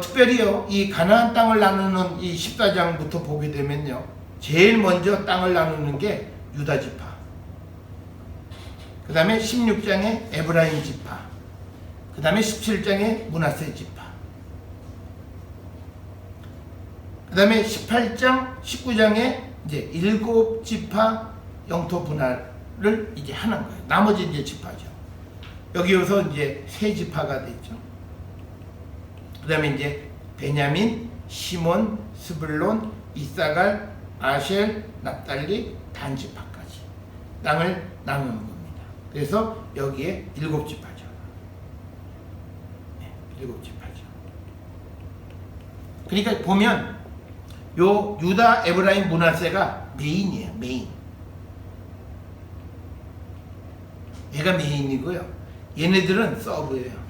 특별히요, 이 가나안 땅을 나누는 이 14장부터 보게 되면요, 제일 먼저 땅을 나누는 게 유다 지파, 그 다음에 16장에 에브라임 지파, 그 다음에 17장에 므낫세 지파, 그 다음에 18장, 19장에 이제 7지파 영토 분할을 이제 하는 거예요. 나머지 이제 지파죠. 여기서 이제 3지파가 됐죠. 그 다음에 이제 베냐민, 시몬, 스불론, 이사갈, 아셀, 납달리, 단 지파까지 땅을 나누는 겁니다. 그래서 여기에 7지파죠. 네, 7지파죠. 그러니까 보면 요 유다, 에브라임, 므낫세가 메인이에요. 메인. 얘가 메인이고요. 얘네들은 서브예요.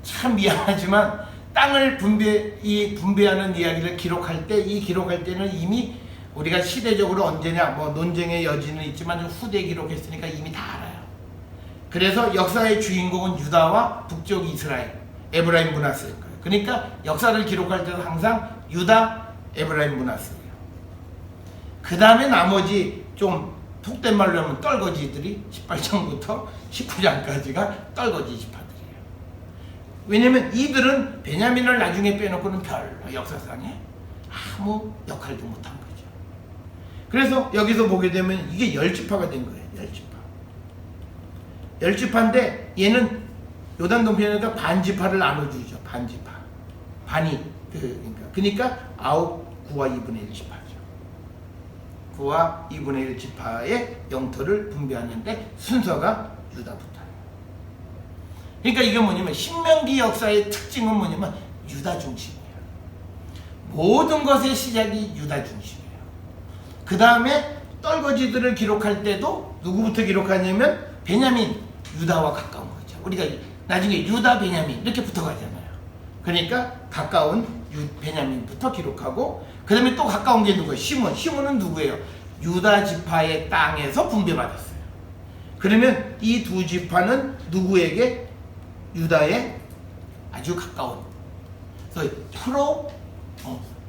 참 미안하지만 땅을 분배하는 이야기를 기록할 때, 이 기록할 때는 이미 우리가 시대적으로 언제냐 뭐 논쟁의 여지는 있지만 후대 기록했으니까 이미 다 알아요. 그래서 역사의 주인공은 유다와 북쪽 이스라엘, 에브라임, 므낫세일 거예요. 그러니까 역사를 기록할 때는 항상 유다, 에브라임, 므낫세예요. 그 다음에 나머지 좀 속된 말로 하면 떨거지들이 18장부터 19장까지가 떨거지 지파들이에요. 왜냐면 이들은 베냐민을 나중에 빼놓고는 별로 역사상에 아무 역할도 못한 거죠. 그래서 여기서 보게 되면 이게 10지파가 된 거예요. 10지파인데 얘는 요단 동편에다 반지파를 나눠주죠. 반지파. 반이 그러니까 9와 2분의 1 지파죠. 9와 2분의 1 지파의 영토를 분배하는데 순서가 유다부터. 그러니까 이게 뭐냐면 신명기 역사의 특징은 뭐냐면 유다 중심이에요. 모든 것의 시작이 유다 중심이에요. 그 다음에 떨거지들을 기록할 때도 누구부터 기록하냐면 베냐민, 유다와 가까운 거죠. 우리가 나중에 유다, 베냐민 이렇게 붙어가잖아요. 그러니까 가까운 베냐민부터 기록하고 그 다음에 또 가까운 게 누구예요? 시몬. 시몬은 누구예요? 유다 지파의 땅에서 분배받았어요. 그러면 이 두 지파는 누구에게? 유다에 아주 가까운, 그래서 프로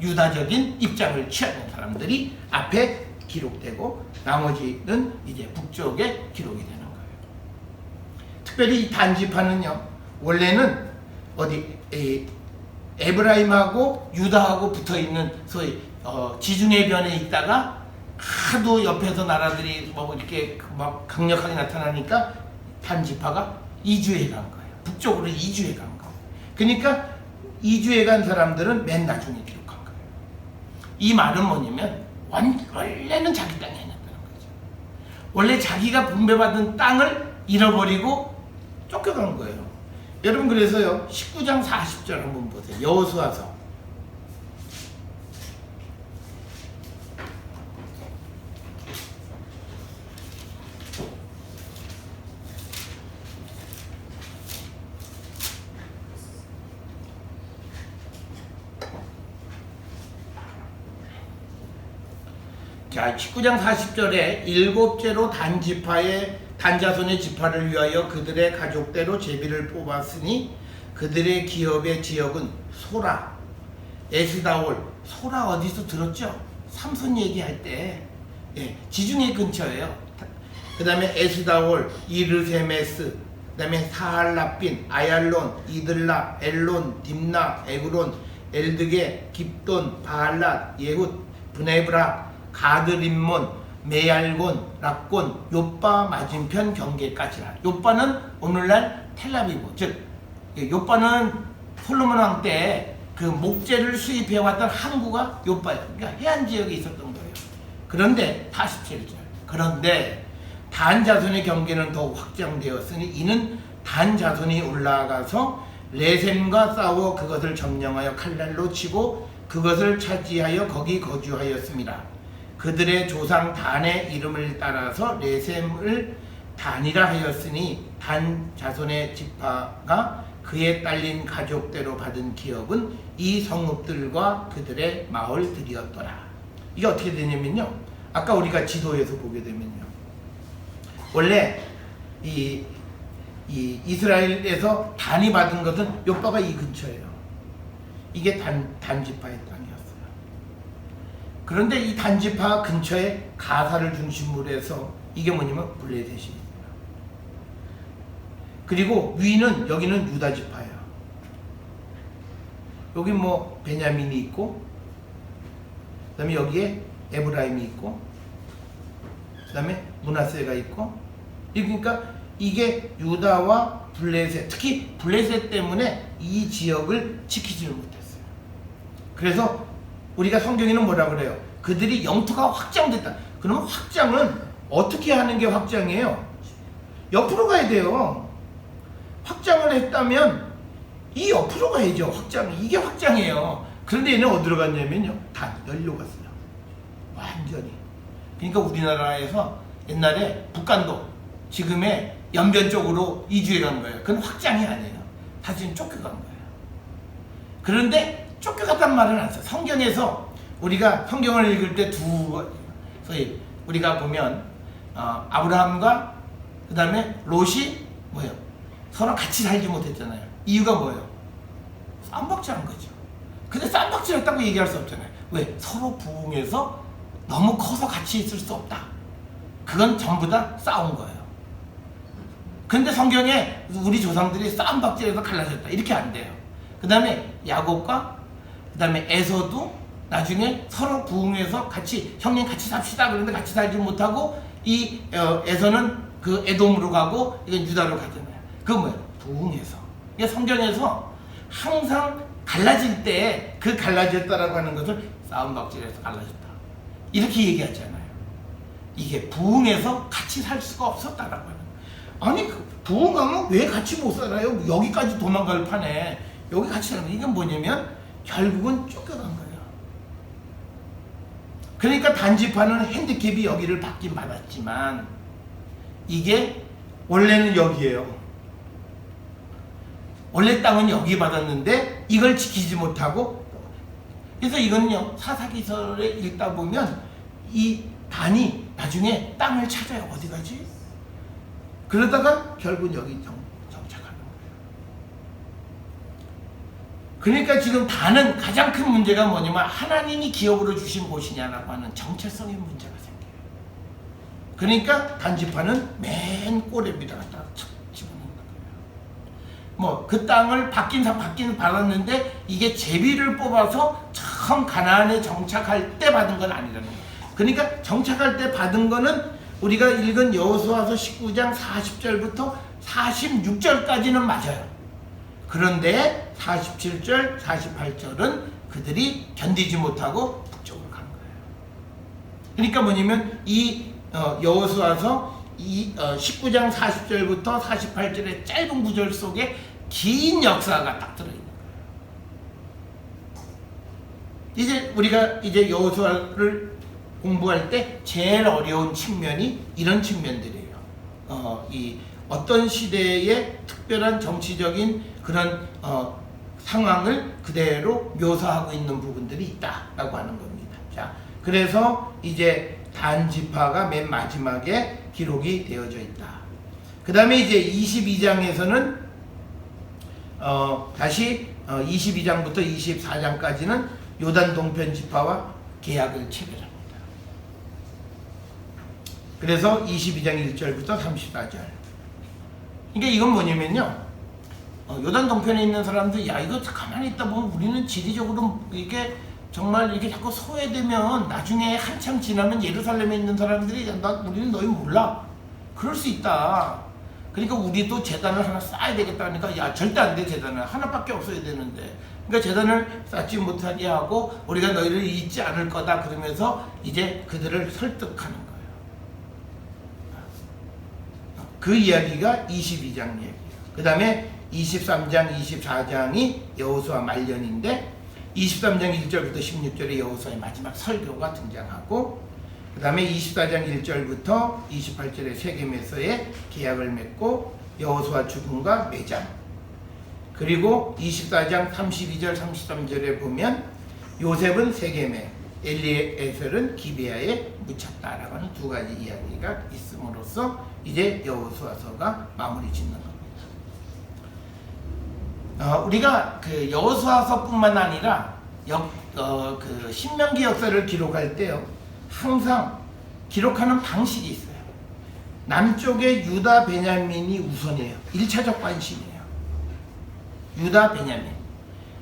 유다적인 입장을 취하는 사람들이 앞에 기록되고 나머지는 이제 북쪽에 기록이 되는 거예요. 특별히 이 단지파는요, 원래는 에브라임하고 유다하고 붙어 있는 소위 지중해 변에 있다가 하도 옆에서 나라들이 뭐 이렇게 막 강력하게 나타나니까 단지파가 이주해 간 거예요. 북쪽으로 이주해 간 거예요. 그러니까 이주해 간 사람들은 맨 나중에 기록한 거예요. 이 말은 뭐냐면 원래는 자기 땅에 해놨다는 거죠. 원래 자기가 분배받은 땅을 잃어버리고 쫓겨간 거예요. 여러분, 그래서요 19장 40절 한번 보세요. 여호수아서. 자, 19장 40절에 일곱째로 단자손의 지파를 위하여 그들의 가족대로 제비를 뽑았으니 그들의 기업의 지역은 소라, 에스다올. 소라 어디서 들었죠? 삼손 얘기할 때 지중해 근처예요. 그 다음에 에스다올, 이르세메스, 그 다음에 사할라빈, 아얄론, 이들라, 엘론, 딥나, 에그론, 엘드게, 깁돈, 바알랏, 예훗, 브네브라, 가드림몬, 메얄곤, 락곤, 요빠 맞은편 경계까지라. 요빠는 오늘날 텔라비브, 즉 요빠는 솔로몬 왕 때 그 목재를 수입해왔던 항구가 요빠예요. 그러니까 해안 지역에 있었던 거예요. 그런데 47절. 그런데 단 자손의 경계는 더욱 확장되었으니 이는 단 자손이 올라가서 레셈과 싸워 그것을 점령하여 칼날로 치고 그것을 차지하여 거기 거주하였습니다. 그들의 조상 단의 이름을 따라서 레셈을 단이라 하였으니 단 자손의 지파가 그에 딸린 가족대로 받은 기업은 이 성읍들과 그들의 마을들이었더라. 이게 어떻게 되냐면요, 아까 우리가 지도에서 보게 되면요, 원래 이 이스라엘에서 단이 받은 것은 요빠가 이 근처예요. 이게 단지파의 땅이었어요. 그런데 이 단지파 근처에 가사를 중심으로 해서 이게 뭐냐면 블레셋이. 그리고 위는 여기는 유다 지파예요. 여기 뭐 베냐민이 있고, 그다음에 여기에 에브라임이 있고, 그다음에 므낫세가 있고. 그러니까 이게 유다와 블레셋, 특히 블레셋 때문에 이 지역을 지키지를 못했어요. 그래서 우리가 성경에는 뭐라 그래요? 그들이 영토가 확장됐다. 그러면 확장은 어떻게 하는 게 확장이에요? 옆으로 가야 돼요. 확장을 했다면 이 옆으로 가야죠. 확장, 이게 확장이에요. 그런데 얘는 어디로 갔냐면요, 다 열려 갔어요. 완전히. 그러니까 우리나라에서 옛날에 북간도, 지금의 연변 쪽으로 이주해 간 거예요. 그건 확장이 아니에요. 사실은 쫓겨간 거예요. 그런데 쫓겨갔단 말은 안 써요. 성경에서 우리가 성경을 읽을 때 소위 우리가 보면 아브라함과 그 다음에 롯이 뭐예요? 서로 같이 살지 못했잖아요. 이유가 뭐예요? 쌈박질한 거죠. 근데 쌈박질했다고 얘기할 수 없잖아요. 왜? 서로 부응해서 너무 커서 같이 있을 수 없다. 그건 전부 다 싸운 거예요. 근데 성경에 우리 조상들이 싸움박질에서 갈라졌다 이렇게 안 돼요. 그 다음에 야곱과 그 다음에 에서도 나중에 서로 부흥해서 같이 형님 같이 삽시다 그런데 같이 살지 못하고 이 에서는 그 에돔으로 가고 이건 유다로 가잖아요. 그건 뭐예요? 부흥해서. 이게 성경에서 항상 갈라질 때 그 갈라졌다라고 하는 것을 싸움박질에서 갈라졌다 이렇게 얘기하잖아요. 이게 부흥해서 같이 살 수가 없었다라고 하는 거예요. 아니 부흥하면 왜 같이 못 살아요? 여기까지 도망갈 판에 여기 같이 살면 이건 뭐냐면 결국은 쫓겨간 거예요. 그러니까 단지파는 핸디캡이 여기를 받긴 받았지만 이게 원래는 여기예요. 원래 땅은 여기 받았는데 이걸 지키지 못하고, 그래서 이건요 사사기설에 읽다 보면 이 단이 나중에 땅을 찾아요. 어디 가지? 그러다가 결국 여기 정착하는 거예요. 그러니까 지금 단은 가장 큰 문제가 뭐냐면 하나님이 기업으로 주신 곳이냐라고 하는 정체성의 문제가 생겨요. 그러니까 단지파는 맨 꼬리에다 갖다 집어넣는 거예요. 뭐 그 땅을 받긴 받았는데 이게 제비를 뽑아서 처음 가나안에 정착할 때 받은 건 아니라는 거예요. 그러니까 정착할 때 받은 거는 우리가 읽은 여호수아서 19장 40절부터 46절까지는 맞아요. 그런데 47절, 48절은 그들이 견디지 못하고 북쪽으로 간 거예요. 그러니까 뭐냐면 이 여호수아서 19장 40절부터 48절의 짧은 구절 속에 긴 역사가 딱 들어있는 거예요. 이제 우리가 이제 여호수아를 공부할 때 제일 어려운 측면이 이런 측면들이에요. 이 어떤 시대의 특별한 정치적인 그런 상황을 그대로 묘사하고 있는 부분들이 있다라고 하는 겁니다. 자, 그래서 이제 단지파가 맨 마지막에 기록이 되어져 있다. 그 다음에 이제 22장에서는 다시 22장부터 24장까지는 요단 동편 지파와 계약을 체결합니다. 그래서 22장 1절부터 34절. 그러니까 이건 뭐냐면요, 요단 동편에 있는 사람들, 야 이거 가만히 있다 보면 우리는 지리적으로 이게 정말 이렇게 자꾸 소외되면 나중에 한참 지나면 예루살렘에 있는 사람들이 우리는 너희 몰라, 그럴 수 있다. 그러니까 우리도 제단을 하나 쌓아야 되겠다 하니까 야 절대 안 돼, 제단은 하나밖에 없어야 되는데, 그러니까 제단을 쌓지 못하게 하고 우리가 너희를 잊지 않을 거다 그러면서 이제 그들을 설득하는 거예요. 그 이야기가 22장 이야기예요. 그 다음에 23장, 24장이 여호수아 말년인데 23장 1절부터 16절에 여호수아의 마지막 설교가 등장하고, 그 다음에 24장 1절부터 28절에 세겜에서의 계약을 맺고 여호수아 죽음과 매장, 그리고 24장 32절 33절에 보면 요셉은 세겜에, 엘리에셀은 기베아에 묻혔다라고 하는 두 가지 이야기가 있음으로써 이제 여호수아서가 마무리 짓는 겁니다. 우리가 그 여호수아서뿐만 아니라 그 신명기 역사를 기록할 때요, 항상 기록하는 방식이 있어요. 남쪽에 유다 베냐민이 우선이에요. 1차적 관심이에요. 유다 베냐민.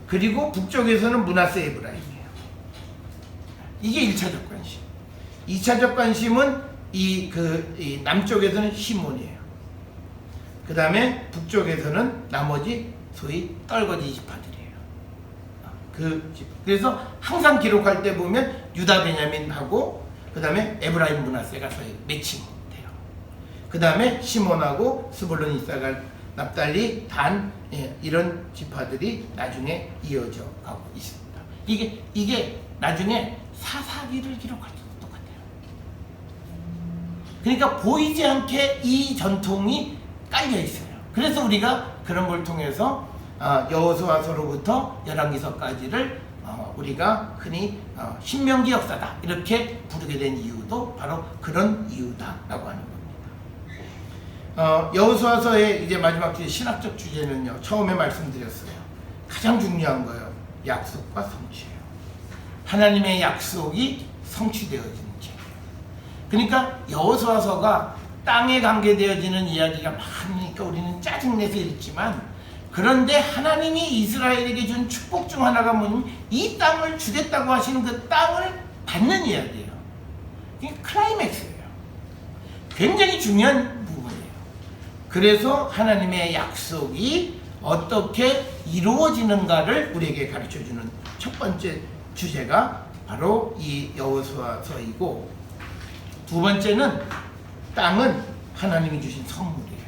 그리고 북쪽에서는 므낫세 에브라임이에요. 이게 1차적 관심. 2차적 관심은 이 남쪽에서는 시몬이에요. 그 다음에 북쪽에서는 나머지 소위 떨거지 지파들이에요. 그래서 항상 기록할 때 보면 유다 베냐민하고 그 다음에 에브라임 므낫세가 소위 매칭돼요. 그 다음에 시몬하고 스불론 이사갈 납달리 단, 이런 지파들이 나중에 이어져 가고 있습니다. 이게 나중에 사사기를 기록할 때도 똑같아요. 그러니까 보이지 않게 이 전통이 깔려 있어요. 그래서 우리가 그런 걸 통해서 여호수아서로부터 열왕기서까지를 우리가 흔히 신명기 역사다 이렇게 부르게 된 이유도 바로 그런 이유다라고 하는 겁니다. 여호수아서의 이제 마지막 주제, 신학적 주제는요, 처음에 말씀드렸어요. 가장 중요한 거예요. 약속과 성취예요. 하나님의 약속이 성취되어지는 죄예요. 그러니까 여호수아서가 땅에 관계되어지는 이야기가 많으니까 우리는 짜증내서 읽지만, 그런데 하나님이 이스라엘에게 준 축복 중 하나가 뭐냐면 이 땅을 주겠다고 하시는 그 땅을 받는 이야기예요. 이게 클라이맥스예요. 굉장히 중요한 부분이에요. 그래서 하나님의 약속이 어떻게 이루어지는가를 우리에게 가르쳐주는 첫 번째 주제가 바로 이 여호수아서이고, 두 번째는 땅은 하나님이 주신 선물이에요.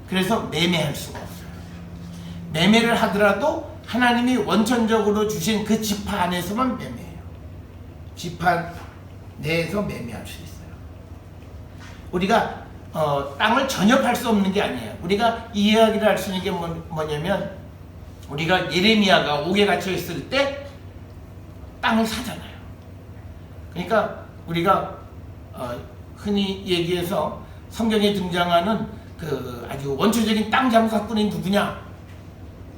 그래서 매매할 수가 없어요. 매매를 하더라도 하나님이 원천적으로 주신 그 지파 안에서만 매매해요. 지파 내에서 매매할 수 있어요. 우리가 땅을 전혀 팔 수 없는 게 아니에요. 우리가 이 이야기를 할 수 있는 게 뭐냐면, 우리가 예레미야가 옥에 갇혀 있을 때 땅을 사잖아요. 그러니까 우리가 흔히 얘기해서 성경에 등장하는 그 아주 원초적인 땅 장사꾼이 누구냐?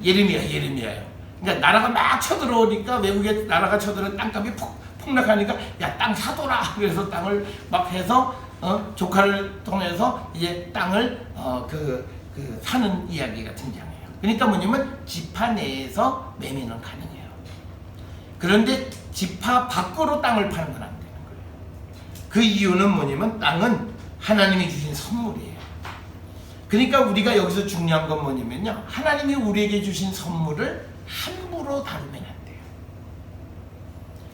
예레미야예요. 그러니까 나라가 막 쳐들어오니까, 외국에 나라가 쳐들어 땅값이 폭락하니까 야, 땅 사둬라. 그래서 땅을 막 해서 조카를 통해서 이제 땅을 사는 이야기가 등장해요. 그러니까 뭐냐면 지파 내에서 매매는 가능해요. 그런데 지파 밖으로 땅을 파는 건 안 되는 거예요. 그 이유는 뭐냐면 땅은 하나님이 주신 선물이에요. 그러니까 우리가 여기서 중요한 건 뭐냐면요, 하나님이 우리에게 주신 선물을 함부로 다루면 안 돼요.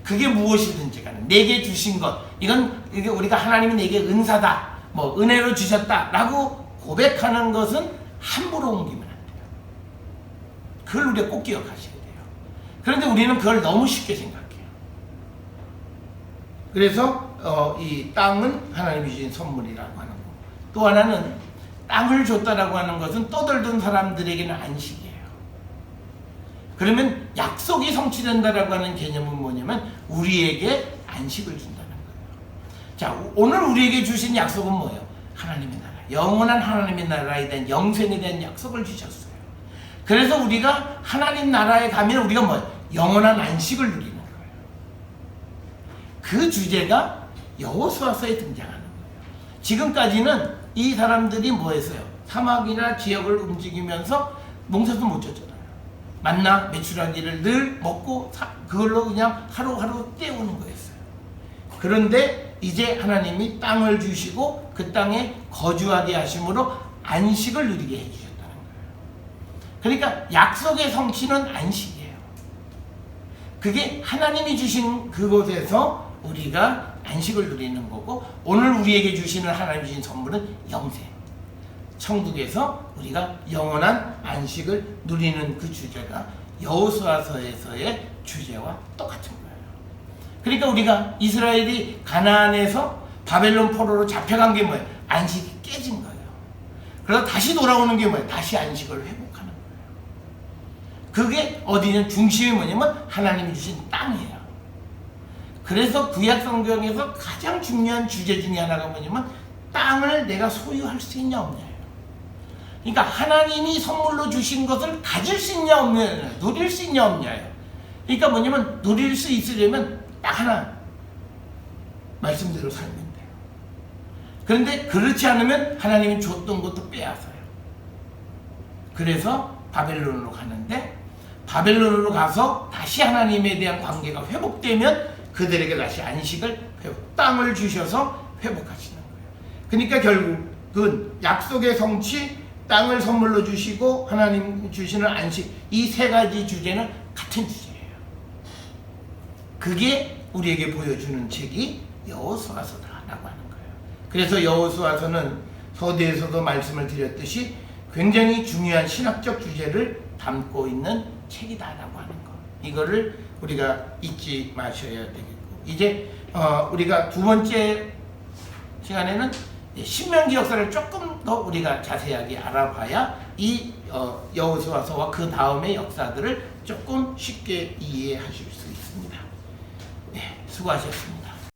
그게 무엇이든지 간에 내게 주신 것, 이게 우리가 하나님이 내게 은사다, 뭐 은혜로 주셨다라고 고백하는 것은 함부로 옮기면 안 돼요. 그걸 우리가 꼭 기억하셔야 돼요. 그런데 우리는 그걸 너무 쉽게 생각해요. 그래서 이 땅은 하나님이 주신 선물이라고 하는 거. 또 하나는 땅을 줬다라고 하는 것은 떠들던 사람들에게는 안식이에요. 그러면 약속이 성취된다라고 하는 개념은 뭐냐면 우리에게 안식을 준다는 거예요. 자, 오늘 우리에게 주신 약속은 뭐예요? 하나님의 나라, 영원한 하나님의 나라에 대한 영생에 대한 약속을 주셨어요. 그래서 우리가 하나님 나라에 가면 우리가 뭐예요? 영원한 안식을 누리는 거예요. 그 주제가 여호수아서에 등장하는 거예요. 지금까지는 이 사람들이 뭐 했어요? 사막이나 지역을 움직이면서 농사도 못 졌잖아요. 만나 메추라기를 늘 먹고 그걸로 그냥 하루하루 때우는 거였어요. 그런데 이제 하나님이 땅을 주시고 그 땅에 거주하게 하심으로 안식을 누리게 해주셨다는 거예요. 그러니까 약속의 성취는 안식이에요. 그게 하나님이 주신 그곳에서 우리가 안식을 누리는 거고, 오늘 우리에게 주시는 하나님 주신 선물은 영생, 천국에서 우리가 영원한 안식을 누리는 그 주제가 여호수아서에서의 주제와 똑같은 거예요. 그러니까 우리가 이스라엘이 가나안에서 바벨론 포로로 잡혀간 게 뭐예요? 안식이 깨진 거예요. 그래서 다시 돌아오는 게 뭐예요? 다시 안식을 회복하는 거예요. 그게 어디냐? 중심이 뭐냐면 하나님이 주신 땅이에요. 그래서 구약 성경에서 가장 중요한 주제 중에 하나가 뭐냐면 땅을 내가 소유할 수 있냐 없냐예요. 그러니까 하나님이 선물로 주신 것을 가질 수 있냐 없냐예요. 누릴 수 있냐 없냐예요. 그러니까 뭐냐면 누릴 수 있으려면 딱 하나, 말씀대로 살면 돼요. 그런데 그렇지 않으면 하나님이 줬던 것도 빼앗아요. 그래서 바벨론으로 가는데, 바벨론으로 가서 다시 하나님에 대한 관계가 회복되면 그들에게 다시 안식을 땅을 주셔서 회복하시는 거예요. 그러니까 결국은 약속의 성취, 땅을 선물로 주시고 하나님 주시는 안식, 이 세 가지 주제는 같은 주제예요. 그게 우리에게 보여주는 책이 여호수아서다라고 하는 거예요. 그래서 여호수아서는 서두에서도 말씀을 드렸듯이 굉장히 중요한 신학적 주제를 담고 있는 책이다라고 하는 거, 이거를 우리가 잊지 마셔야 되겠고, 이제 우리가 두 번째 시간에는 신명기 역사를 조금 더 우리가 자세하게 알아봐야 이 여호수아서와 그 다음의 역사들을 조금 쉽게 이해하실 수 있습니다. 네, 수고하셨습니다.